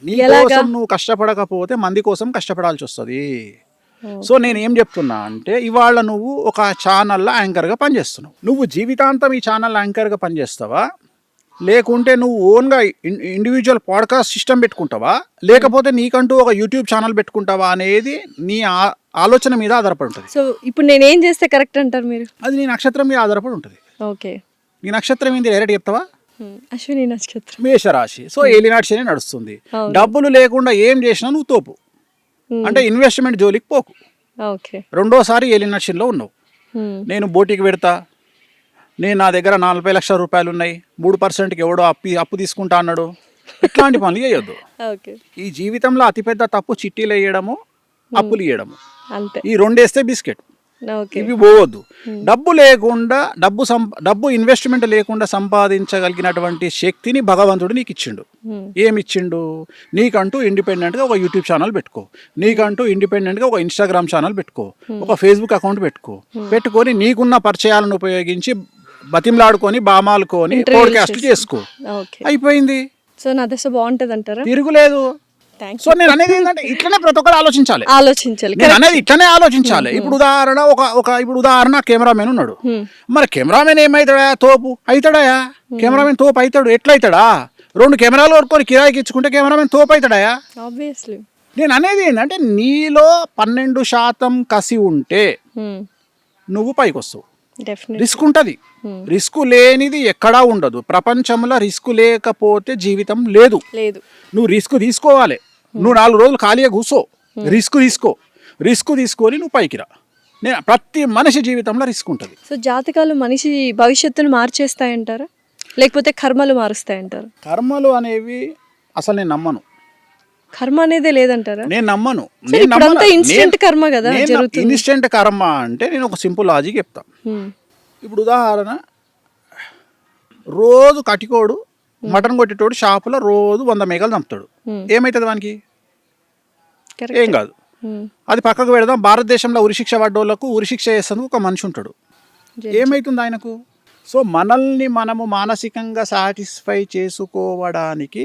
నీ కోసం నువ్వు కష్టపడకపోతే మంది కోసం కష్టపడాల్సి వస్తుంది. సో నేను ఏం చెప్తున్నా అంటే, ఇవాళ నువ్వు ఒక ఛానల్లో యాంకర్గా పనిచేస్తున్నావు. నువ్వు జీవితాంతం ఈ ఛానల్ యాంకర్గా పనిచేస్తావా, లేకుంటే నువ్వు ఓన్గా ఇండివిజువల్ పాడ్కాస్ట్ సిస్టమ్ పెట్టుకుంటావా, లేకపోతే నీకంటూ ఒక యూట్యూబ్ ఛానల్ పెట్టుకుంటావా అనేది నీ ఆలోచన మీద ఆధారపడి ఉంటుంది. సో ఇప్పుడు నేను ఏం చేస్తే కరెక్ట్ అంటారు మీరు? అది నీ నక్షత్రం మీద ఆధారపడి ఉంటుంది. ఓకే. నీ నక్షత్రం ఏంది డైరెక్ట్ చెప్తావా? అశ్విని నక్షత్రం, మేషరాశి. సో ఏలినాటి శని నడుస్తుంది. డబ్బులు లేకుండా ఏం చేసినా నువ్వు తోపు, అంటే ఇన్వెస్ట్మెంట్ జోలికి పోకు. ఓకే. రెండోసారి ఏలినాటి శనిలో ఉన్నావు. నేను బోటికి పెడతా, నా దగ్గర 40 లక్షల రూపాయలు ఉన్నాయి, 3%కి ఎవడో అప్పు తీసుకుంటా అన్నాడు, ఇట్లాంటి పనులు చేయొద్దు. ఈ జీవితంలో అతిపెద్ద తప్పు చిట్టీలు వేయడము, అప్పులు ఇవ్వడము. అంతే. ఈ 2 వేస్తే బిస్కెట్, ఇవి పోవద్దు. డబ్బు లేకుండా, డబ్బు ఇన్వెస్ట్మెంట్ లేకుండా సంపాదించగలిగినటువంటి శక్తిని భగవంతుడు నీకు ఇచ్చిండు. ఏమిచ్చిండు? నీకంటూ ఇండిపెండెంట్గా ఒక యూట్యూబ్ ఛానల్ పెట్టుకో, నీకంటూ ఇండిపెండెంట్గా ఒక ఇన్స్టాగ్రామ్ ఛానల్ పెట్టుకో, ఒక ఫేస్బుక్ అకౌంట్ పెట్టుకొని నీకున్న పరిచయాలను ఉపయోగించి బతిమలాడుకొని, బామాలుకొని పోడ్కాస్ట్ చేసుకో, అయిపోయింది. సో నా దశ బాగుంటుంది అంటారా? తిరుగులేదు. సో నేను అనేది ఏంటంటే, ఇట్లనే ప్రతి ఒక్కరు ఆలోచించాలి. నేను అనేది ఇట్లనే ఆలోచించాలి. ఇప్పుడు ఉదాహరణ కెమెరామెన్ ఉన్నాడు. మరి కెమెరామెన్ ఏమవుతాడా? తోపు అవుతాడా? కెమెరామెన్ తోపు అవుతాడు. ఎట్లయితాడా? 2 కెమెరాలు కొనుక్కొని కిరాయికి ఇచ్చుకుంటే కెమెరామెన్ తోపు అవుతాడా? ఆబ్వియస్లీ. నేను అనేది ఏంటంటే, నీలో 12% కసి ఉంటే నువ్వు పైకి వస్తావు. రిస్క్ ఉంటుంది. రిస్క్ లేనిది ఎక్కడా ఉండదు ప్రపంచంలో. రిస్క్ లేకపోతే జీవితం లేదు. నువ్వు రిస్క్ తీసుకోవాలి. నువ్వు 4 రోజులు ఖాళీగా కూర్చో, రిస్క్ తీసుకొని నువ్వు పైకి రా. ప్రతి మనిషి జీవితంలో రిస్క్ ఉంటుంది. సో జాతకాలు మనిషి భవిష్యత్తును మార్చేస్తాయంటారా, లేకపోతే కర్మలు మారుస్తాయంటారా? కర్మలు అనేవి అసలు నేను నమ్మను. కర్మ అనేదే లేదంటారా? నేను నమ్మను. ఇన్స్టెంట్ కర్మ కదా. ఇన్స్టెంట్ కర్మ అంటే నేను ఒక సింపుల్ లాజిక్ చెప్తా. ఇప్పుడు ఉదాహరణ, రోజు కటికోడు మటన్ కొట్టేటోడు షాపులో రోజు 100 మేకలు చంపుతాడు. ఏమవుతుంది వానికి? ఏం కాదు. అది పక్కకు పెడదాం. భారతదేశంలో ఉరిశిక్ష పడ్డోళ్లకు ఉరిశిక్ష చేసేందుకు ఒక మనిషి ఉంటాడు. ఏమవుతుంది ఆయనకు? సో మనల్ని మనము మానసికంగా సాటిస్ఫై చేసుకోవడానికి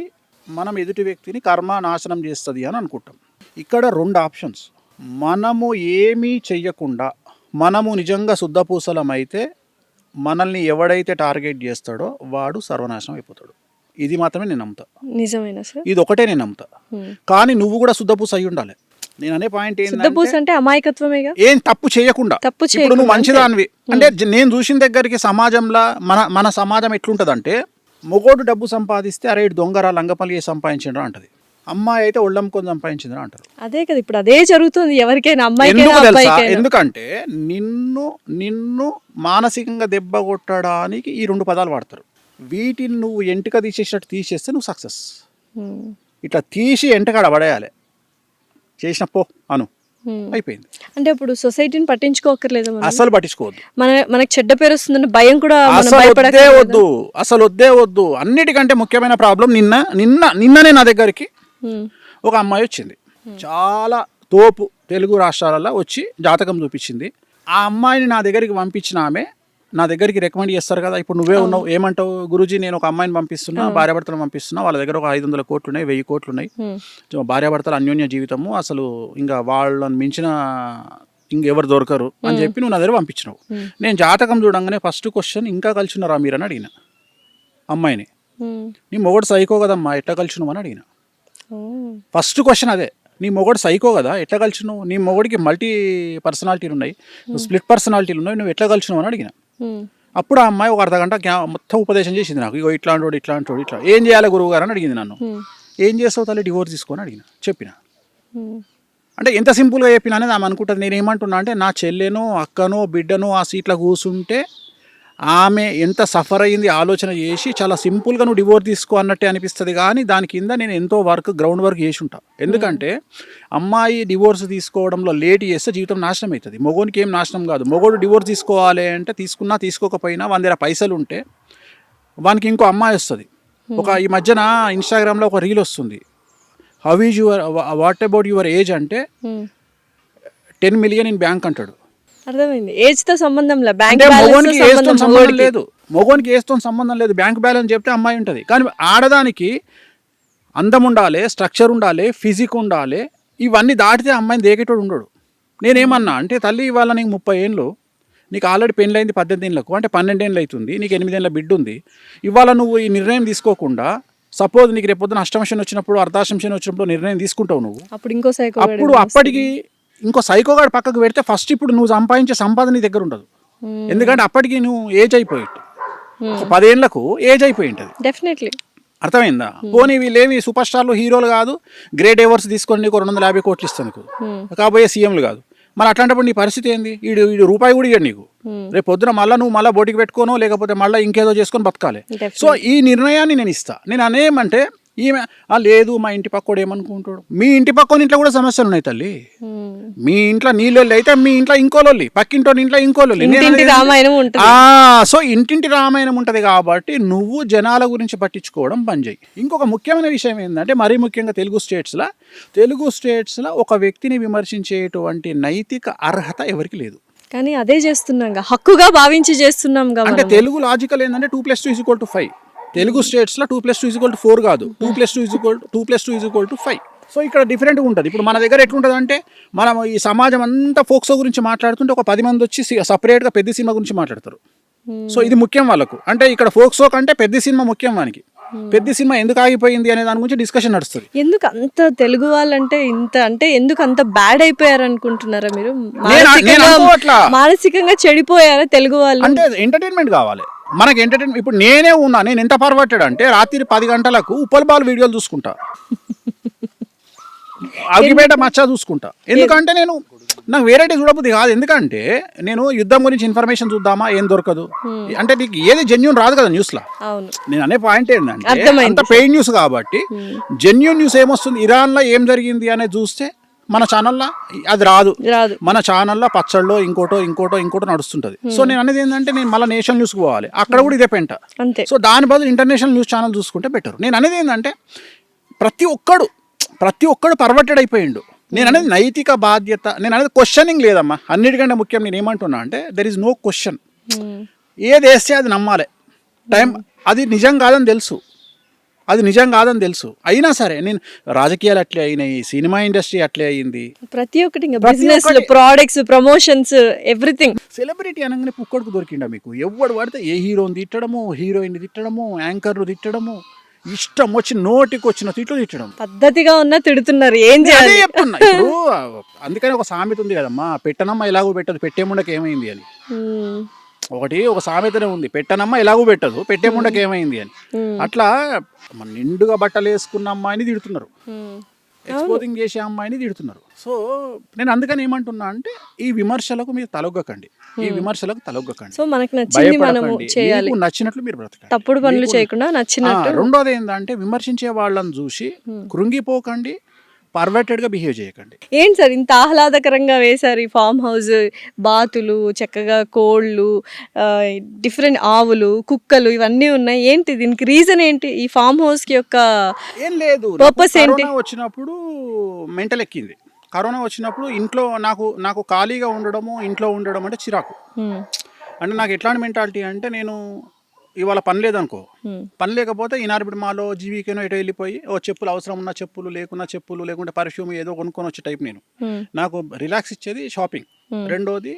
మనం ఎదుటి వ్యక్తిని కర్మ నాశనం చేస్తుంది అని అనుకుంటాం. ఇక్కడ 2 ఆప్షన్స్. మనము ఏమీ చెయ్యకుండా మనము నిజంగా శుద్ధపూసలమైతే మనల్ని ఎవడైతే టార్గెట్ చేస్తాడో వాడు సర్వనాశనం అయిపోతాడు. ఇది మాత్రమే నేను నమ్ముతా. నిజమేనా సార్? ఇది ఒకటే నేను నమ్ముతా. కానీ నువ్వు కూడా శుద్ధపూస అయి ఉండాలి. నేను అనే పాయింట్ ఏంటంటే అమాయకత్వమేగా. ఏం తప్పు చేయకుండా. ఇప్పుడు నువ్వు మంచిదానివి అంటే, నేను చూసిన దగ్గరికి సమాజంలో మన సమాజం ఎట్లుంటదంటే, మొగోడు డబ్బు సంపాదిస్తే అరే దొంగరా లంగపల్లి సంపాదించరా అంటది, అమ్మాయి అయితే ఒళ్ళమ్ముకొని సంపాదించిందని అంటారు. అదే కదా ఇప్పుడు అదే జరుగుతుంది ఎవరికైనా, ఎందుకంటే నిన్ను మానసికంగా దెబ్బ కొట్టడానికి ఈ 2 పదాలు వాడతారు. వీటిని నువ్వు ఎంటిక తీసేసినట్టు తీసేస్తే నువ్వు సక్సెస్. ఇట్లా తీసి ఎంటకాడ పడేయాలి. చేసిన పో అను, అయిపోయింది. అంటే ఇప్పుడు సొసైటీని పట్టించుకోకర్లేదు, అసలు పట్టించుకోవద్దు. మనకు చెడ్డ పేరు వస్తుందని భయం కూడా అసలు వద్దే వద్దు. అన్నిటికంటే ముఖ్యమైన ప్రాబ్లం, నిన్ననే నా దగ్గరికి ఒక అమ్మాయి వచ్చింది. చాలా తోపు తెలుగు రాష్ట్రాలలో వచ్చి జాతకం చూపించింది. ఆ అమ్మాయిని నా దగ్గరికి పంపించిన ఆమె నా దగ్గరికి రికమెండ్ చేస్తారు కదా. ఇప్పుడు నువ్వే ఉన్నావు, ఏమంటావు? గురూజీ నేను ఒక అమ్మాయిని పంపిస్తున్నా, భార్యాభర్తలు పంపిస్తున్నా, వాళ్ళ దగ్గర ఒక 500 కోట్లు ఉన్నాయి, 1000 కోట్లు ఉన్నాయి, భార్యాభర్తలు అన్యోన్య జీవితము, అసలు ఇంకా వాళ్ళని మించిన ఇంకెవరు దొరకరు అని చెప్పి నువ్వు నా దగ్గర పంపించినావు. నేను జాతకం చూడంగానే ఫస్ట్ క్వశ్చన్ ఇంకా కలిసినారా మీరని అడిగిన అమ్మాయిని. నీ మొగడు సైకో కదమ్మా ఎట్లా కలిసినావు అని అడిగిన. ఫస్ట్ క్వశ్చన్ అదే, నీ మొగడు సైకో కదా ఎట్లా కలిసినావు, నీ మొగడికి మల్టీ పర్సనాలిటీలు ఉన్నాయి, స్ప్లిట్ పర్సనాలిటీలు ఉన్నాయి, నువ్వు ఎట్లా కలిసినావు అని అడిగిన. అప్పుడు ఆ అమ్మాయి ఒక అర్ధగంట మొత్తం ఉపదేశం చేసింది నాకు. ఇగో ఇట్లాంటోడు ఇట్లాంటోడు ఇట్లా ఏం చేయాలి గురువు గారు అని అడిగింది నన్ను. ఏం చేస్తావు తల్లి డివోర్స్ తీసుకొని అడిగిన, చెప్పిన. అంటే ఎంత సింపుల్గా చెప్పిన అనేది ఆమె అనుకుంటుంది. నేను ఏమంటున్నా అంటే నా చెల్లెనో అక్కనో బిడ్డనో ఆ సీట్లో కూర్చుంటే ఆమె ఎంత సఫర్ అయ్యింది ఆలోచన చేసి చాలా సింపుల్గా నువ్వు డివోర్స్ తీసుకో అన్నట్టే అనిపిస్తుంది. కానీ దాని కింద నేను ఎంతో గ్రౌండ్ వర్క్ చేసి ఉంటా. ఎందుకంటే అమ్మాయి డివోర్స్ తీసుకోవడంలో లేట్ చేస్తే జీవితం నాశనం అవుతుంది. మొగోనికి ఏం నాశనం కాదు. మొగోడు డివోర్స్ తీసుకోవాలి అంటే తీసుకున్నా తీసుకోకపోయినా వాని దగ్గర పైసలు ఉంటే వానికి ఇంకో అమ్మాయి వస్తుంది. ఈ మధ్యన ఇన్స్టాగ్రామ్లో ఒక రీల్ వస్తుంది, how is your what about your age అంటే 10 million ఇన్ బ్యాంక్ అంటాడు. అర్థమైంది. ఏజ్ తో సంబంధం లేదు, బ్యాంక్ అంటే బ్యాలెన్స్ మొగోనికి ఏజ్తో సంబంధం లేదు, మొగోనికి ఏజ్తో సంబంధం లేదు. బ్యాంక్ బ్యాలెన్స్ చెప్తే అమ్మాయి ఉంటుంది. కానీ ఆడదానికి అందం ఉండాలి, స్ట్రక్చర్ ఉండాలి, ఫిజిక్ ఉండాలి. ఇవన్నీ దాటితే అమ్మాయిని దేకేటోడు ఉండడు. నేనేమన్నా అంటే తల్లి ఇవాళ నీకు 30 ఏళ్ళు, నీకు ఆల్రెడీ పెళ్ళైంది 18 ఏళ్ళకు, అంటే 12 ఏళ్ళు అవుతుంది, నీకు 8 ఏళ్ళ బిడ్డ ఉంది. ఇవాళ నువ్వు ఈ నిర్ణయం తీసుకోకుండా సపోజ్ నీకు రేపు పొద్దున అష్టమశని వచ్చినప్పుడు అర్ధాష్టమశని వచ్చినప్పుడు నిర్ణయం తీసుకుంటావు నువ్వు. అప్పుడు అప్పటికి ఇంకో సైకోగాడు పక్కకు పెడితే ఫస్ట్ ఇప్పుడు నువ్వు సంపాదించే సంపాదన నీ దగ్గర ఉండదు. ఎందుకంటే అప్పటికి నువ్వు ఏజ్ అయిపోయి 10 ఏళ్లకు ఏజ్ అయిపోయి ఉంటుంది డెఫినెట్లీ. అర్థమైందా? పోనీ వీళ్ళేమి సూపర్ స్టార్లు హీరోలు కాదు, గ్రేట్ అవార్డ్స్ తీసుకొని నీకు 250 కోట్లు ఇస్తాను కాబోయే సీఎంలు కాదు. మరి అట్లాంటప్పుడు నీ పరిస్థితి ఏంది? వీడు రూపాయి కూడా ఇవ్వడు నీకు. రేపు పొద్దున నువ్వు మళ్ళీ బోటికి పెట్టుకోనో లేకపోతే మళ్ళీ ఇంకేదో చేసుకొని బతకాలి. సో ఈ నిర్ణయాన్ని నేను ఇస్తా. నేను అనేమంటే ఈమె లేదు మా ఇంటి పక్కోడు ఏమనుకుంటాడు. మీ ఇంటి పక్కన ఇంట్లో కూడా సమస్యలు ఉన్నాయి తల్లి. మీ ఇంట్లో నీళ్ళొల్లి అయితే మీ ఇంట్లో ఇంకోలొల్లి, పక్కింటో ఇంట్లో ఇంకోలొల్లి. సో ఇంటింటి రామాయణం ఉంటుంది కాబట్టి నువ్వు జనాల గురించి పట్టించుకోవడం బంద్ చేయి. ఇంకొక ముఖ్యమైన విషయం ఏంటంటే మరీ ముఖ్యంగా తెలుగు స్టేట్స్లో ఒక వ్యక్తిని విమర్శించేటువంటి నైతిక అర్హత ఎవరికి లేదు. కానీ అదే చేస్తున్నాం, హక్కుగా భావించి చేస్తున్నాం. అంటే తెలుగు లాజికల్ ఏంటంటే 2+2 = 5. తెలుగు స్టేట్స్లో 2+2 = 4 కాదు, 2+2 = 5. సో ఇక్కడ డిఫరెంట్గా ఉంటుంది. ఇప్పుడు మన దగ్గర ఎట్లుంటుంది అంటే మనం ఈ సమాజం అంతా ఫోక్సో గురించి మాట్లాడుతుంటే ఒక 10 మంది వచ్చి సపరేట్గా పెద్ద సినిమా గురించి మాట్లాడతారు. సో ఇది ముఖ్యం వాళ్ళకు. అంటే ఇక్కడ ఫోక్సో కంటే పెద్ద సినిమా ముఖ్యం వానికి. పెద్ద సినిమా ఎందుకు ఆగిపోయింది అనే దాని గురించి డిస్కషన్ నడుస్తుంది. ఎందుకు అంత తెలుగు వాళ్ళంటే ఇంత అంటే ఎందుకు అంత బ్యాడ్ అయిపోయారు అనుకుంటున్నారా మీరు? మానసికంగా చెడిపోయారా తెలుగు వాళ్ళు? అంటే ఎంటర్టైన్మెంట్ కావాలి మనకి. ఎంటర్టైన్మెంట్ ఇప్పుడు నేనే ఉన్నా, నేను ఎంత పర్వట్టెడ్ అంటే రాత్రి 10 గంటలకు ఉప్పల్ బాల్ వీడియోలు చూసుకుంటా, అగ్గిపేట మచ్చా చూసుకుంటా. ఎందుకంటే నాకు వెరైటీ చూడబుద్ధి కాదు. ఎందుకంటే నేను యుద్ధం గురించి ఇన్ఫర్మేషన్ చూద్దామా ఏం దొరకదు. అంటే నీకు ఏది జెన్యూన్ రాదు కదా న్యూస్లో. నేను అనే పాయింట్ ఏంటంటే అంత పెయిడ్ న్యూస్ కాబట్టి జెన్యూన్ న్యూస్ ఏమొస్తుంది, ఇరాన్లో ఏం జరిగింది అనేది చూస్తే మన ఛానల్లో అది రాదు. మన ఛానల్లో పచ్చళ్ళలో ఇంకోటో నడుస్తుంటది. సో నేను అనేది ఏంటంటే నేను మళ్ళీ నేషనల్ న్యూస్కి పోవాలి, అక్కడ కూడా ఇదే పెంట. సో దాని బదులు ఇంటర్నేషనల్ న్యూస్ ఛానల్ చూసుకుంటే బెటర్. నేను అనేది ఏంటంటే ప్రతి ఒక్కడు పర్వర్టెడ్ అయిపోయిండు. నేను అనేది నైతిక బాధ్యత, నేను అనేది క్వశ్చనింగ్ లేదమ్మా. అన్నిటికంటే ముఖ్యం నేను ఏమంటున్నా అంటే దెర్ ఈజ్ నో క్వశ్చన్. ఏది వేస్తే అది నమ్మాలి. అది నిజం కాదని తెలుసు, అయినా సరే నేను రాజకీయాలు అట్లే అయినాయి, సినిమా ఇండస్ట్రీ అట్లే అయింది, ప్రతి ఒక్కటి business, products, promotions, everything. Celebrity అనగానే పుక్కడికి దొరికిండా మీకు? ఎవడు పడితే ఏ హీరోని తిట్టడము, హీరోయిన్ తిట్టడము, యాంకర్లు తిట్టడము, ఇష్టం వచ్చి నోటికి వచ్చిన తిట్లు తిట్టడం. పద్ధతిగా ఉన్నా తిడుతున్నారు, ఏం చేయాలి చెప్తున్నా. ఇప్పుడు అందుకని ఒక సామెత ఉంది కదమ్మా, పెట్టనమ్మ ఎలాగో పెట్టదు పెట్టేముండకి ఏమైంది అని. ఒక సామెతనే ఉంది, పెట్టనమ్మ ఎలాగో పెట్టదు పెట్టేముండకి ఏమైంది అని. అట్లా నిండుగా బట్టలు వేసుకున్న అమ్మాయిని తిడుతున్నారు, ఎక్స్పోజింగ్ చేసే అమ్మాయిని తిడుతున్నారు. సో నేను అందుకని ఏమంటున్నా అంటే ఈ విమర్శలకు మీరు తలొగ్గకండి. సో మనకు నచ్చింది మనము చేయాలి, నచ్చినట్లు మీరు బ్రతకండి, తప్పుడు పనులు చేయకుండా నచ్చినట్టు. రెండోది ఏంటంటే విమర్శించే వాళ్ళని చూసి కృంగిపోకండి, పర్వర్టెడ్గా బిహేవ్ చేయకండి. ఏంటి సార్ ఇంత ఆహ్లాదకరంగా వేశారు ఈ ఫామ్ హౌస్, బాతులు, చక్కగా కోళ్ళు, డిఫరెంట్ ఆవులు, కుక్కలు ఇవన్నీ ఉన్నాయి. ఏంటి దీనికి రీజన్ ఏంటి? ఈ ఫామ్ హౌస్కి యొక్క ఏం లేదు, పర్పస్ ఏంటి? వచ్చినప్పుడు మెంటల్ ఎక్కింది. కరోనా వచ్చినప్పుడు ఇంట్లో నాకు ఖాళీగా ఇంట్లో ఉండడం అంటే చిరాకు. అంటే నాకు ఎట్లాంటి మెంటాలిటీ అంటే నేను ఇవాళ పని లేదనుకో, పని లేకపోతే ఈనార్బిడ్ మాలో జీవికేనో ఎటో వెళ్ళిపోయి ఓ చెప్పులు అవసరం ఉన్న చెప్పులు లేకున్నా చెప్పులు లేకుంటే పర్ఫ్యూమ్ ఏదో కొనుక్కొని వచ్చే టైప్ నేను. నాకు రిలాక్స్ ఇచ్చేది షాపింగ్, రెండోది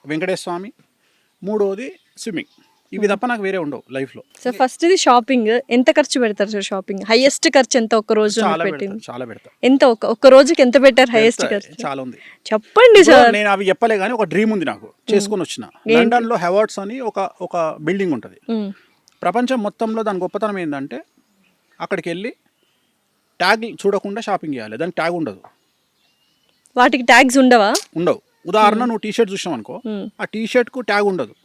వెంకటేశ్వర స్వామి, మూడోది స్విమ్మింగ్. ఇవి తప్ప నాకు వేరే ఉండవు లైఫ్లో. సో ఫస్ట్ ఇది షాపింగ్. ఎంత ఖర్చు పెడతారు సార్ షాపింగ్? హైయెస్ట్ ఖర్చు ఎంత ఒక్క రోజు చాలా పెట్టింది? పెడతా, చాలా పెడతా. ఎంత ఒక్క రోజుకి ఎంత పెట్టారు హైయెస్ట్ ఖర్చు? చాలా ఉంది. చెప్పండి సార్. నేను అవి చెప్పలే కానీ ఒక డ్రీమ్ ఉంది నాకు, చేసుకొని వచ్చిన. లండన్ లో హెవార్డ్స్ అని ఒక బిల్డింగ్ ఉంటుంది. ప్రపంచం మొత్తంలో దాని గొప్పతనం ఏంటంటే అక్కడికి వెళ్ళి ట్యాగ్ చూడకుండా షాపింగ్ చేయాలి. దానికి ట్యాగ్ ఉండదు. వాటికి ట్యాగ్స్ ఉండవా? ఉండవు. ఉదాహరణ నువ్వు టీ షర్ట్ చూసావు అనుకో, ఆ టీ షర్ట్ కు ట్యాగ్ ఉండదు.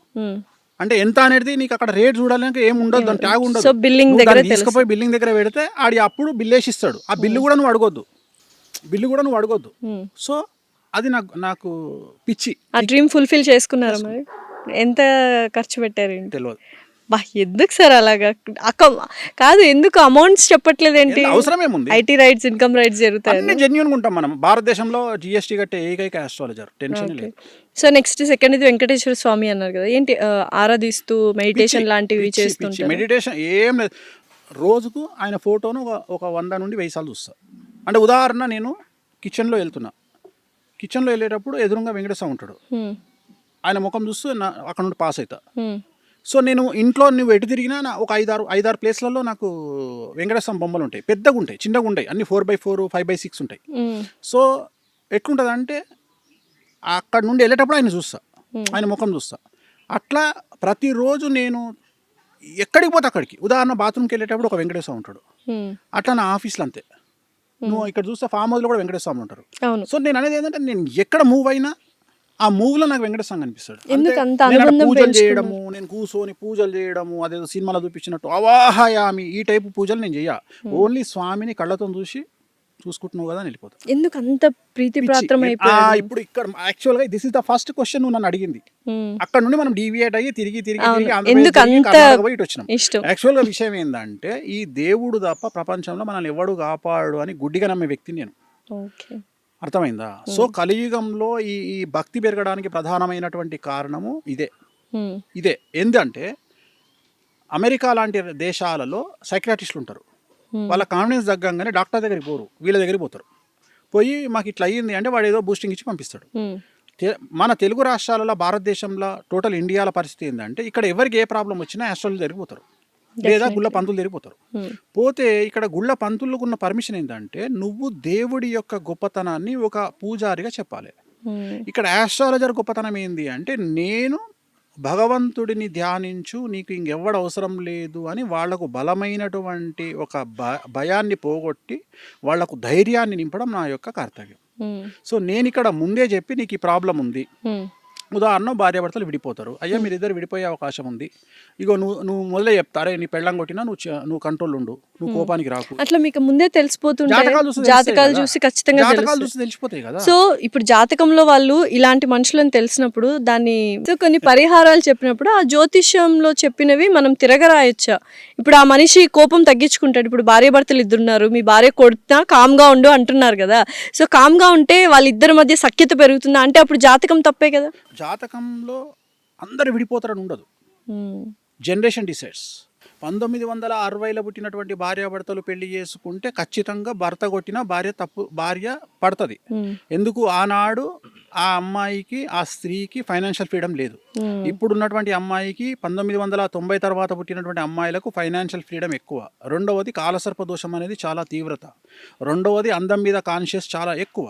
అంటే ఎంత అనేది నీకు అక్కడ రేట్ చూడాలంటే ఏం ఉండదు, దాని ట్యాగ్ ఉండదు. సో బిల్లింగ్ దగ్గర తీసుకుపోయి బిల్లింగ్ దగ్గర పెడితే ఆడి అప్పుడు బిల్ వేసి ఇస్తాడు. ఆ బిల్లు కూడా నువ్వు అడగొద్దు. సో అది నాకు పిచ్చి. ఆ డ్రీమ్ ఫుల్ఫిల్ చేసుకున్నారా మరి? ఎంత ఖర్చు పెట్టారు? తెలియదు. బా ఎందుకు సార్ అలాగా? కాదు, ఎందుకు అమౌంట్స్ చెప్పట్లేదు ఏంటి? అవసరం ఏముంది? ఐటీ రైట్స్, ఇన్కమ్ రైట్స్ జరుగుతాయి. అన్ని జెన్యూన్ ఉంటాం మనం. భారతదేశంలో జిఎస్టీ కట్టే ఏకైక ఆస్ట్రాలజర్. టెన్షన్ లేదు. సో నెక్స్ట్ సెకండ్ ఇది వెంకటేశ్వర స్వామి అన్నారు కదా, ఏంటి ఆరాధిస్తూ మెడిటేషన్ లాంటివి చేస్తుంటారు? మెడిటేషన్ ఏం లేదు. రోజుకు ఆయన ఫోటోను ఒక 100 నుండి 1000 సార్లు చూస్తా. అంటే ఉదాహరణ నేను కిచెన్లో వెళ్తున్నా, కిచెన్లో వెళ్ళేటప్పుడు ఎదురుగా వెంకటేశ్వర ఉంటాడు. ఆయన ముఖం చూస్తూ అక్కడ నుండి పాస్ అవుతా. సో నేను ఇంట్లో నువ్వు ఎటు తిరిగినా ఒక 5-6 ప్లేస్లలో నాకు వెంకటేశ్వర బొమ్మలు ఉంటాయి. పెద్దగా ఉంటాయి, చిన్నగా ఉంటాయి, అన్ని 4x4 5x6 ఉంటాయి. సో ఎట్లుంటుంది అంటే అక్కడ నుండి వెళ్ళేటప్పుడు ఆయన చూస్తా, ఆయన ముఖం చూస్తా. అట్లా ప్రతిరోజు నేను ఎక్కడికి పోతే అక్కడికి, ఉదాహరణ బాత్రూమ్కి వెళ్ళేటప్పుడు ఒక వెంకటేశ్వర ఉంటాడు. అట్లా నా ఆఫీస్లో అంతే. నువ్వు ఇక్కడ చూస్తే ఫామ్ హౌస్లో కూడా వెంకటేశ్వర స్వామి ఉంటారు. సో నేను అనేది ఏంటంటే నేను ఎక్కడ మూవ్ అయినా ఆ మూవ్లో నాకు వెంకటేశ్వర స్వామి కనిపిస్తాడు. పూజలు చేయడము, నేను కూర్చొని పూజలు చేయడము, అదేదో సినిమాలో చూపించినట్టు అవాహయామి ఈ టైపు పూజలు నేను చెయ్య. ఓన్లీ స్వామిని కళ్ళతో చూసుకుంటున్నావు కదా అని వెళ్ళిపోతాను. ఎందుకు అంత ప్రీతి ప్రాత్రం అయిపోయింది? ఇప్పుడు ఇక్కడ యాక్చువల్గా this is the first question నువ్వు నన్ను అడిగింది. అక్కడ నుండి మనం డీవియేట్ అయ్యి తిరిగి ఇటు వచ్చినాం. యాక్చువల్గా విషయం ఏంటంటే ఈ దేవుడు తప్ప ప్రపంచంలో మనల్ని ఎవడు కాపాడు అని గుడ్డిగా నమ్మే వ్యక్తి నేను. అర్థమైందా? సో కలియుగంలో ఈ భక్తి పెరగడానికి ప్రధానమైనటువంటి కారణము ఇదే. ఏంటంటే అమెరికా లాంటి దేశాలలో సైకియాట్రిస్టులు ఉంటారు. వాళ్ళ కాన్ఫిడెన్స్ తగ్గంగానే డాక్టర్ దగ్గరికి పోరు, వీళ్ళ దగ్గరికి పోతారు. పోయి మాకు ఇట్లా అయ్యింది అంటే వాడు ఏదో బూస్టింగ్ ఇచ్చి పంపిస్తాడు. మన తెలుగు రాష్ట్రాలలో, భారతదేశంలో, టోటల్ ఇండియాల పరిస్థితి ఏంటంటే ఇక్కడ ఎవరికి ఏ ప్రాబ్లం వచ్చినా ఆస్ట్రాలజీ దగ్గరికి పోతారు, లేదా గుళ్ళ పంతులు తిరిగిపోతారు. పోతే ఇక్కడ గుళ్ళ పంతులకు ఉన్న పర్మిషన్ ఏంటంటే నువ్వు దేవుడి యొక్క గొప్పతనాన్ని ఒక పూజారిగా చెప్పాలి. ఇక్కడ ఆస్ట్రాలజర్ గొప్పతనం ఏంది అంటే నేను భగవంతుడిని ధ్యానించు, నీకు ఇంకెవ్వడ అవసరం లేదు అని వాళ్లకు బలమైనటువంటి ఒక భయాన్ని పోగొట్టి వాళ్లకు ధైర్యాన్ని నింపడం నా యొక్క కర్తవ్యం. సో నేను ఇక్కడ ముందే చెప్పి నీకు ఈ ప్రాబ్లం ఉంది. ఉదాహరణ భార్యాభర్తలు విడిపోతారు. అయ్యా మీరిద్దరు విడిపోయే అవకాశం ఉంది, ఇగో నువ్వు మొదలే చెప్తారే నీ పెళ్ళం కొట్టినా నువ్వు కంట్రోల్ ఉండు, నువ్వు కోపానికి రాకు. అట్లా మీకు ముందే తెలిసిపోతుంది. జాతకాలు చూసి ఖచ్చితంగా తెలిసిపోతాయి కదా. సో ఇప్పుడు జాతకంలో వాళ్ళు ఇలాంటి మనుషులను తెలిసినప్పుడు దాన్ని కొన్ని పరిహారాలు చెప్పినప్పుడు ఆ జ్యోతిష్యంలో చెప్పినవి మనం తిరగరాయొచ్చా? ఇప్పుడు ఆ మనిషి కోపం తగ్గించుకుంటాడు. ఇప్పుడు భార్యాభర్తలు ఇద్దరున్నారు, మీ భార్య కొడుతున్నా కామ్గా ఉండు అంటున్నారు కదా. సో కామ్గా ఉంటే వాళ్ళిద్దరి మధ్య సఖ్యత పెరుగుతుందా? అంటే అప్పుడు జాతకం తప్పే కదా. జాతకంలో అందరు విడిపోతారని ఉండదు. Generation decides. 1960లో పుట్టినటువంటి భార్యాభర్తలు పెళ్లి చేసుకుంటే ఖచ్చితంగా భర్త కొట్టిన భార్య పడుతుంది. ఎందుకు? ఆనాడు ఆ అమ్మాయికి, ఆ స్త్రీకి ఫైనాన్షియల్ ఫ్రీడమ్ లేదు. ఇప్పుడున్నటువంటి అమ్మాయికి 1990 తర్వాత పుట్టినటువంటి అమ్మాయిలకు ఫైనాన్షియల్ ఫ్రీడమ్ ఎక్కువ. రెండవది కాలసర్ప దోషం అనేది చాలా తీవ్రత. రెండవది అందం మీద కాన్షియస్ చాలా ఎక్కువ.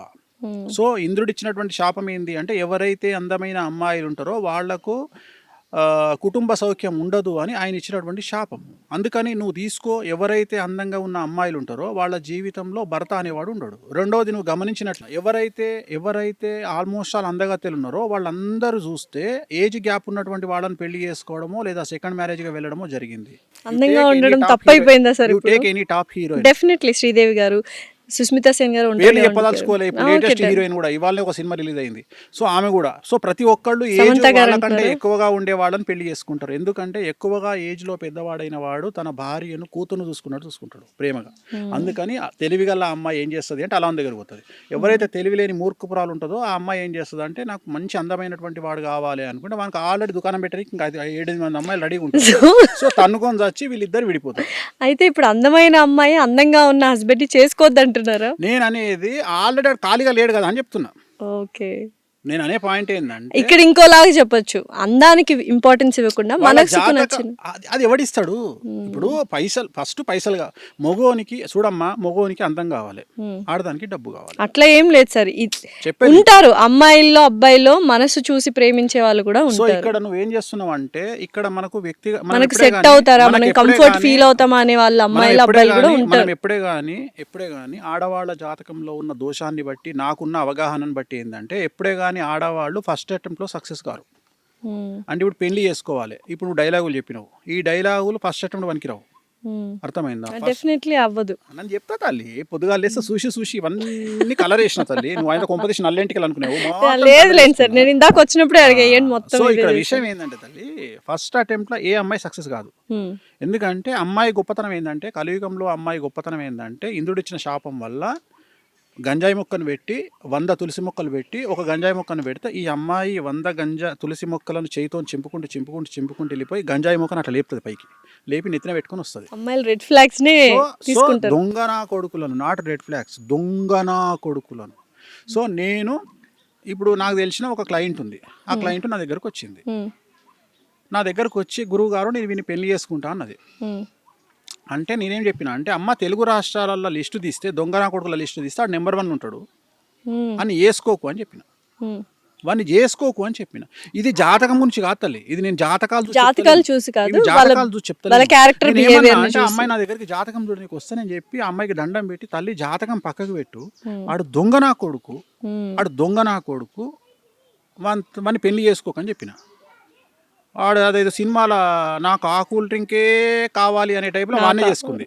సో ఇంద్రుడిచ్చినటువంటి శాపం ఏంది అంటే ఎవరైతే అందమైన అమ్మాయిలు ఉంటారో వాళ్లకు కుటుంబ సౌఖ్యం ఉండదు అని ఆయన ఇచ్చినటువంటి శాపం. అందుకని నువ్వు తీసుకో, ఎవరైతే అందంగా ఉన్న అమ్మాయిలు ఉంటారో వాళ్ళ జీవితంలో భర్త అనేవాడు ఉండడు. రెండవది నువ్వు గమనించినట్లు ఎవరైతే ఆల్మోస్ట్ ఆల్ అందగత్తెలు ఉన్నారో వాళ్ళందరూ చూస్తే ఏజ్ గ్యాప్ ఉన్నటువంటి వాళ్ళని పెళ్లి చేసుకోవడమో లేదా సెకండ్ మ్యారేజ్గా వెళ్ళడమో జరిగింది. అందంగా ఉండడం తప్పైపోయిందా sir? Take any top hero. Definitely Sridevi garu, Sushmita Sen గారు పేర్లు చెప్పదలుచుకోలే. ఇప్పుడు లేటెస్ట్ హీరోయిన్ కూడా ఇవాళ ఒక సినిమా రిలీజ్ అయింది. సో ఆమె కూడా. సో ప్రతి ఒక్కళ్ళు ఏజ్ వాళ్ళకంటే ఎక్కువగా ఉండే వాళ్ళని పెళ్లి చేసుకుంటారు. ఎందుకంటే ఎక్కువగా ఏజ్ లో పెద్దవాడైన వాడు తన భార్యను కూతురును చూసుకుంటాడు ప్రేమగా. అందుకని తెలివిగల అమ్మాయి ఏం చేస్తుంది అంటే అలా దగ్గర పోతుంది. ఎవరైతే తెలివి లేని మూర్ఖపురాలు ఉంటుందో ఆ అమ్మాయి ఏం చేస్తుంది అంటే నాకు మంచి అందమైనటువంటి వాడు కావాలి అనుకుంటే మనకు ఆల్రెడీ దుకాణం పెట్టడానికి ఇంకా 7 మంది అమ్మాయిలు రెడీగా ఉంటారు. సో తన్నుకొని వచ్చి వీళ్ళిద్దరు విడిపోతారు. అయితే ఇప్పుడు అందమైన అమ్మాయి అందంగా ఉన్న హస్బెండ్ చేసుకోవద్దంటున్నారా? నేను అనేది ఆల్రెడీ ఖాళీగా లేడు కదా అని చెప్తున్నా. ఓకే. నేను అనే పాయింట్ ఏంటంటే ఇక్కడ ఇంకోలాగా చెప్పొచ్చు, అందానికి ఇంపార్టెన్స్ ఇవ్వకుండా మనసుకు నచ్చిన అది ఎవడిస్తాడు. ఇప్పుడు పైసలుగా మగోనికి చూడమ్మా, మగోనికి అందం కావాలి, ఆడదానికి డబ్బు కావాలి. అట్లా ఏం లేదు సార్, ఉంటారు అమ్మాయిల్లో అబ్బాయిల్లో మనసు చూసి ప్రేమించే వాళ్ళు కూడా ఉంటారు. సో ఇక్కడ నువ్వేం చేస్తున్నావు అంటే ఇక్కడ మనకు మనకు సెట్ అవుతారా, మనం కంఫర్ట్ ఫీల్ అవుతామా అనే వాళ్ళు అమ్మాయిలు అబ్బాయిలు కూడా ఉంటారు. మనం ఎప్పుడే గానీ ఆడవాళ్ళ జాతకంలో ఉన్న దోషాన్ని బట్టి నాకున్న అవగాహనను బట్టి ఏంటంటే ఎప్పుడే గానీ ఆడవాళ్ళు ఫస్ట్ అటెంప్ట్ లో సక్సెస్ కారు. అంటే ఇప్పుడు పెళ్లి చేసుకోవాలి, ఇప్పుడు నువ్వు డైలాగులు చెప్పినావు, ఈ డైలాగులు ఫస్ట్ అటెంప్ట్ పనికిరావు. అర్థమైందా? డెఫినెట్లీ అవ్వదు. నన్ను చెప్తా తల్లి, పొద్దుగా లేస్తే చూసి ఇవన్నీ కలర్ వేసిన తల్లి. నువ్వు ఆయన కొంపదీసి నల్లెంటికలు అనుకున్నావు. లేదు సార్, నేను ఇందాక వచ్చినప్పుడే అడిగేయండి మొత్తం. సో ఇక్కడ విషయం ఏంటంటే తల్లి, ఫస్ట్ అటెంప్ట్ లో ఏ అమ్మాయి సక్సెస్ కాదు. ఎందుకంటే అమ్మాయి గొప్పతనం ఏంటంటే, కలియుగంలో అమ్మాయి గొప్పతనం ఏంటంటే ఇంద్రుడిచ్చిన శాపం వల్ల గంజాయి మొక్కను పెట్టి 100 తులసి మొక్కలు పెట్టి ఒక గంజాయి మొక్కను పెడితే ఈ అమ్మాయి 100 తులసి మొక్కలను చేయితో చింపుకుంటూ వెళ్ళిపోయి గంజాయి మొక్కను అట్లా లేపుతుంది, పైకి లేపి నెత్తిన పెట్టుకొని వస్తుంది. అమ్మాయిలు రెడ్ ఫ్లాగ్స్ ని తీసుకుంటారు. దొంగనా కొడుకులను, నాట్ రెడ్ ఫ్లాగ్స్, దొంగనా కొడుకులను. సో నేను ఇప్పుడు నాకు తెలిసిన ఒక క్లయింట్ ఉంది, ఆ క్లయింట్ నా దగ్గరకు వచ్చింది. నా దగ్గరకు వచ్చి గురువు గారు నేను వీని పెళ్లి చేసుకుంటా అన్నది. అంటే నేనేం చెప్పిన అంటే, అమ్మ తెలుగు రాష్ట్రాలలో లిస్టు తీస్తే, దొంగనా కొడుకుల లిస్టు తీస్తే ఆడు నెంబర్ 1 ఉంటాడు అని వేసుకోకు అని చెప్పిన. వాడిని చేసుకోకు అని చెప్పిన. ఇది జాతకం గురించి కాదు తల్లి, ఇది నేను జాతకాలు చూసి చెప్తాను. అంటే అమ్మాయి నా దగ్గరికి జాతకం చూడడానికి వస్తానని చెప్పి ఆ అమ్మాయికి దండం పెట్టి, తల్లి జాతకం పక్కకు పెట్టు, ఆడు దొంగనా కొడుకు, వాడిని పెళ్లి చేసుకోకు అని చెప్పిన. వాడు అదేదో సినిమాల నాకు ఆ కూల్ డ్రింకే కావాలి అనే టైప్లో వాడినే చేసుకుంది.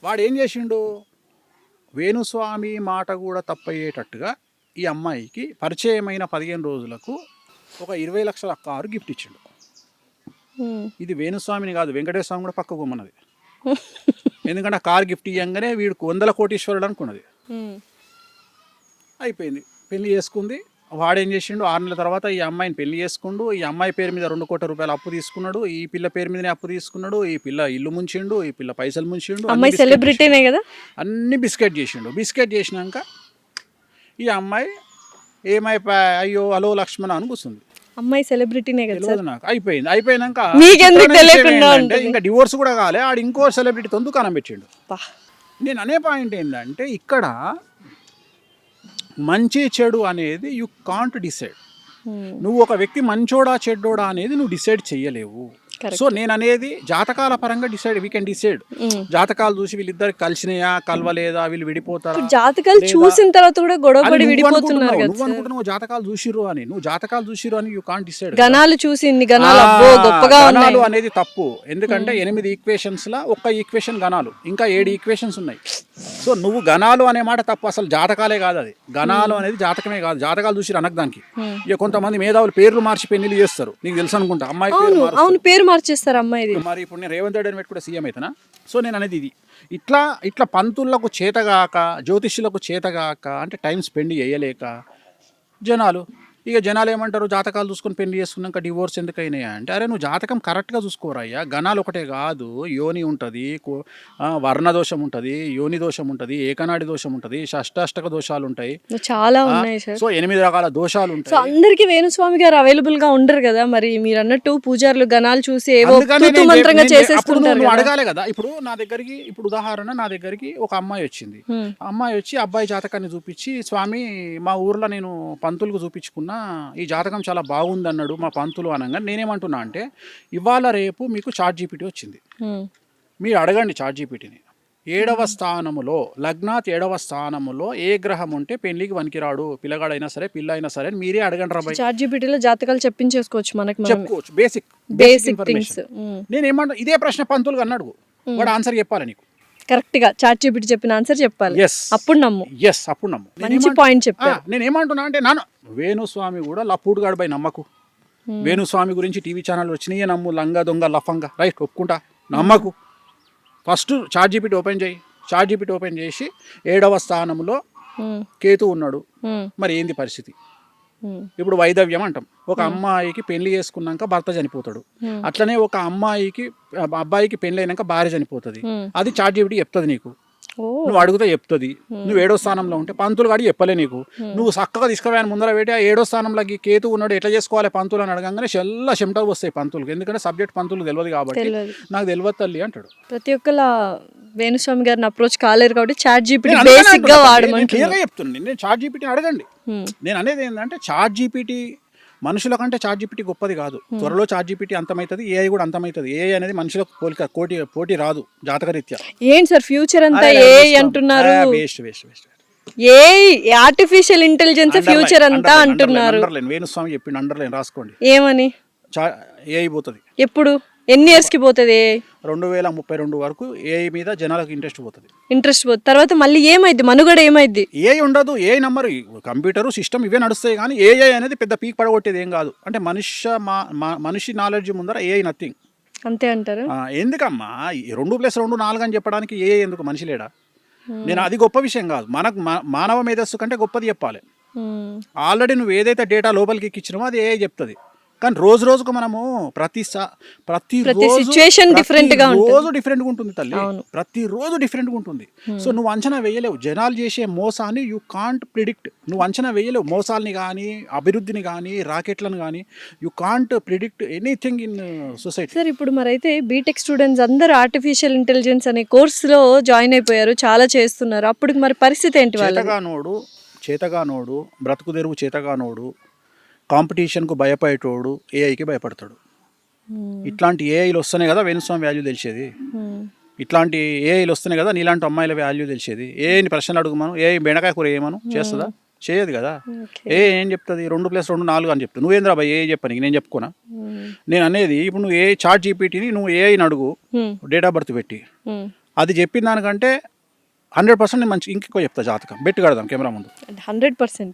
వాడు ఏం చేసిండు, వేణుస్వామి మాట కూడా తప్పయ్యేటట్టుగా ఈ అమ్మాయికి పరిచయమైన 15 రోజులకు ఒక 20 లక్షల కారు గిఫ్ట్ ఇచ్చిండు. ఇది వేణుస్వామిని కాదు, వెంకటేశ్వర స్వామి కూడా పక్కకు పోమన్నది. ఎందుకంటే ఆ కారు గిఫ్ట్ ఇవ్వగానే వీడికి 100 కోటీశ్వరుడు అనుకున్నది. అయిపోయింది, పెళ్లి చేసుకుంది. వాడేం చేసిండు, 6 నెలల తర్వాత ఈ అమ్మాయిని పెళ్లి చేసుకుండు. ఈ అమ్మాయి పేరు మీద 2 కోట్ల రూపాయలు అప్పు తీసుకున్నాడు. ఈ పిల్ల పేరు మీదనే అప్పు తీసుకున్నాడు. ఈ పిల్ల ఇల్లు ముంచిండు, ఈ పిల్ల పైసలు ముంచిండు. అమ్మాయి సెలబ్రిటీనే కదా, అన్ని బిస్కెట్ చేసిండు. బిస్కెట్ చేసినాక ఈ అమ్మాయి ఏమైపోయా, అయ్యో హలో లక్ష్మణ అని కూర్చుంది. అమ్మాయి సెలబ్రిటీనే కదా నాకు. అయిపోయినాక ఇంకా డివోర్స్ కూడా కాలే, ఆడు ఇంకో సెలబ్రిటీతో దుకాణం పెట్టిండు. నేను అనే పాయింట్ ఏంటంటే, ఇక్కడ మంచి చెడు అనేది యు కాంట్ డిసైడ్. నువ్వు ఒక వ్యక్తి మంచోడా చెడ్డోడా అనేది నువ్వు డిసైడ్ చెయ్యలేవు. సో నేను అనేది జాతకాల పరంగా వీ కెన్ డిసైడ్. జాతకాలు చూసి వీళ్ళిద్దరు కలిసినాయా కలవలేదా, వీళ్ళు విడిపోతారా, జాతకాలు చూసిన తర్వాత కూడా గొడవపడి విడిపోతున్నారు. నువ్వు అనుకుంటున్నావు జాతకాలు చూసిరు అని, యూ కాంట్ డిసైడ్. గణాలు చూసి గణాలు అనేది తప్పు. ఎందుకంటే 8 ఈక్వేషన్స్ లా ఒక్క ఈక్వేషన్ గణాలు, ఇంకా 7 ఈక్వేషన్స్ ఉన్నాయి. సో నువ్వు గణాలు అనే మాట తప్పు, అసలు జాతకాలే కాదు అది. గణాలు అనేది జాతకమే కాదు, జాతకాలు చూసిరు అనకు దానికి. ఇక కొంతమంది మేధావులు పేర్లు మార్చి పెళ్లి చేస్తారు, నీకు తెలుసు అనుకుంటా. అమ్మాయి పేరు మార్చేస్తారు అమ్మాయి. మరి ఇప్పుడు నేను రేవంత్ రెడ్డి అని పెట్టి కూడా సీఎం అవుతానా? సో నేను అనేది ఇది ఇట్లా పంతులకు చేతగాక, జ్యోతిష్యులకు చేతగాక, అంటే టైం స్పెండ్ చేయలేక జనాలు ఏమంటారు, జాతకాలు చూసుకొని పెళ్లి చేసుకున్నాక డివోర్స్ ఎందుకు అయినాయా అంటే, అరే నువ్వు జాతకం కరెక్ట్గా చూసుకోరయ్యా. గణాలు ఒకటే కాదు, యోని ఉంటుంది, వర్ణ దోషం ఉంటుంది, యోని దోషం ఉంటుంది, ఏకనాడి దోషం ఉంటుంది, షష్టాష్టక దోషాలు ఉంటాయి, చాలా ఉన్నాయి సార్. సో 8 రకాల దోషాలు ఉంటాయి. సో అందరికి వేణుస్వామి గారు అవైలబుల్ గా ఉండరు కదా, మరి మీరు అన్నట్టు పూజారులు గణాలు చూసి మంత్రంగా చేసేసుకుంటారు. అడగాలి కదా. ఇప్పుడు నా దగ్గరికి, ఇప్పుడు ఉదాహరణ, నా దగ్గరికి ఒక అమ్మాయి వచ్చింది. అమ్మాయి వచ్చి అబ్బాయి జాతకాన్ని చూపించి, స్వామి మా ఊర్లో నేను పంతులకు చూపించుకున్నా, ఈ జాతకం చాలా బాగుంది అన్నాడు మా పంతులు అనగా, నేనేమంటున్నా అంటే, ఇవాళ రేపు మీకు ChatGPT వచ్చింది, మీరు అడగండి ChatGPTని. 7వ స్థానములో, లగ్నాత్ 7వ స్థానములో ఏ గ్రహం ఉంటే పెళ్లికి వనికిరాడు, పిల్లగాడైనా సరే పిల్ల అయినా సరే మీరే అడగండి రా. ChatGPTలో జాతకాలు చెప్పించేసుకోవచ్చు, మనకి చెప్పుకోవచ్చు, బేసిక్ ఇన్ఫర్మేషన్. నేనేమంటా, ఇదే ప్రశ్న పంతులుగా అన్నాడు, వాడు ఆన్సర్ చెప్పాలి నీకు. కరెక్ట్గా చాట్ జీపీటీ చెప్పిన ఆన్సర్ చెప్పాలి, ఎస్ అప్పుడు నమ్ము. అప్పుడు నమ్ము. మంచి పాయింట్ చెప్పారు. నేను ఏమంటున్నా అంటే నాన్న వేణుస్వామి కూడా లపూటుగాడు బై నమ్మకు. వేణుస్వామి గురించి టీవీ ఛానల్ వచ్చినాయే నమ్ము, లంగా దొంగ లఫంగా, రైట్ ఒప్పుకుంటా, నమ్మకు. ఫస్ట్ చాట్ జీపీటీ ఓపెన్ చేయి. చాట్ జీపీటీ ఓపెన్ చేసి 7వ స్థానంలో కేతు ఉన్నాడు, మరి ఏంది పరిస్థితి? ఇప్పుడు వైదవ్యం అంటాం. ఒక అమ్మాయికి పెళ్లి చేసుకున్నాక భర్త చనిపోతాడు, అట్లనే ఒక అబ్బాయికి పెళ్లి అయినాక భార్య చనిపోతుంది. అది చాట్ జీపీటీ చెప్తుంది నీకు. నువ్వు అడిగితే చెప్తుంది. నువ్వు 7వ స్థానంలో ఉంటే పంతులు గాడి చెప్పలే నీకు. నువ్వు చక్కగా తీసుకుపోయాను ముందర పెట్టి ఆ 7వ స్థానంలోకి కేతు ఉన్నాడు, ఎట్లా చేసుకోవాలి పంతులు అని అడగంగానే చెల్ల చెమటలు వస్తాయి పంతులకు, ఎందుకంటే సబ్జెక్ట్ పంతులు తెలియదు కాబట్టి. నాకు తెలియదు తల్లి అంటాడు. ప్రతి ఒక్కలా వేణుస్వామి గారిని అప్రోచ్ కాలేరు కాబట్టి చాట్ జీపీటీ బేసిక్ గా వాడమంటున్నాను. క్లియర్గా చెప్తున్నాను. నేను చాట్ జీపీటీని అడగండి. నేను అనేది ఏంటంటే చాట్ జీపీటీ మనుషుల కంటే చాట్ జీపీటీ గొప్పది కాదు. త్వరలో చాట్ జీపీటీ అంతమవుతుంది, ఏఐ కూడా అంతమవుతుంది. ఏఐ అనేది మనుషులకు పోటీ రాదు జాతకరీత్యా. ఏంటి సార్ ఫ్యూచర్ అంతా ఏఐ అంటున్నారు? Waste AI artificial intelligence future అంతా అంటున్నారు. వేణుస్వామి చెప్పిండు, అండర్లైన్ రాసుకోండి. ఏమని? ఏఐ పోతుంది. ఎప్పుడు, ఎన్ని ఇయర్స్ కి పోతుంది? 2032 వరకు ఏఐ మీద జనాలకు ఇంట్రెస్ట్ పోతుంది. తర్వాత మళ్ళీ ఏమైంది? మనుగడ ఏమైంది? ఏఐ ఉండదు. ఏఐ నంబర్ కంప్యూటర్ సిస్టమ్ ఇవే నడుస్తాయి, కానీ ఏఐ అనేది పెద్ద పీక్ పడగొట్టేది ఏం కాదు. అంటే మనిషి నాలెడ్జ్ ముందర ఏఐ నథింగ్. అంతే అంటారు. ఎందుకమ్మా 2+2 4 అని చెప్పడానికి ఏఐ ఎందుకు? మనిషి లేడా? నేను అది గొప్ప విషయం కాదు. మనకు మానవ మేధస్సు కంటే గొప్పది చెప్పాలి. ఆల్రెడీ నువ్వు ఏదైతే డేటా లోపలికి ఎక్కించినామో అది ఏఐ చెప్తుంది. కానీ రోజుకు మనము ప్రతి సిచ్యుయేషన్ డిఫరెంట్ గా ఉంటుంది. రోజు డిఫరెంట్గా ఉంటుంది తల్లి, ప్రతిరోజు డిఫరెంట్గా ఉంటుంది. సో నువ్వు అంచనా వేయలేవు. జనాలు చేసే మోసాన్ని యూ కాంట్ ప్రిడిక్ట్. నువ్వు అంచనా వేయలేవు మోసాలని కానీ, అభివృద్ధిని కానీ, రాకెట్లను కానీ. You can't predict anything in society. Sir ఇప్పుడు మరైతే బీటెక్ స్టూడెంట్స్ అందరూ ఆర్టిఫిషియల్ ఇంటెలిజెన్స్ అనే కోర్సులో జాయిన్ అయిపోయారు, చాలా చేస్తున్నారు. అప్పుడు మరి పరిస్థితి ఏంటి? చేతగానోడు బ్రతుకు తెరువు చేతగానోడు కాంపిటీషన్కు భయపడేటోడు ఏఐకి భయపడతాడు. ఇట్లాంటి ఏఐలు వస్తేనే కదా వేణుస్వామి వాల్యూ తెలిసేది. ఇట్లాంటి ఏఐలు వస్తేనే కదా నీలాంటి అమ్మాయిల వాల్యూ తెలిసేది. ఏఐని ప్రశ్నలు అడుగుమను, ఏఐ బెండకాయ కూర ఏమను చేస్తుందా? చేయదు కదా. ఏం చెప్తుంది? 2+2 4 అని చెప్తుంది. నువ్వేంద్రా బాయ్ ఏఐ చెప్పని నేను చెప్పుకోనా? నేను అనేది ఇప్పుడు నువ్వు చాట్ జీపీటీని నువ్వు ఏఐని అడుగు, డేట్ ఆఫ్ బర్త్ పెట్టి, అది చెప్పిన దానికంటే 100% మంచి ఇంకెక్కువ చెప్తా. జాతకం బెట్టు కడదాం కెమెరా ముందు. 100%.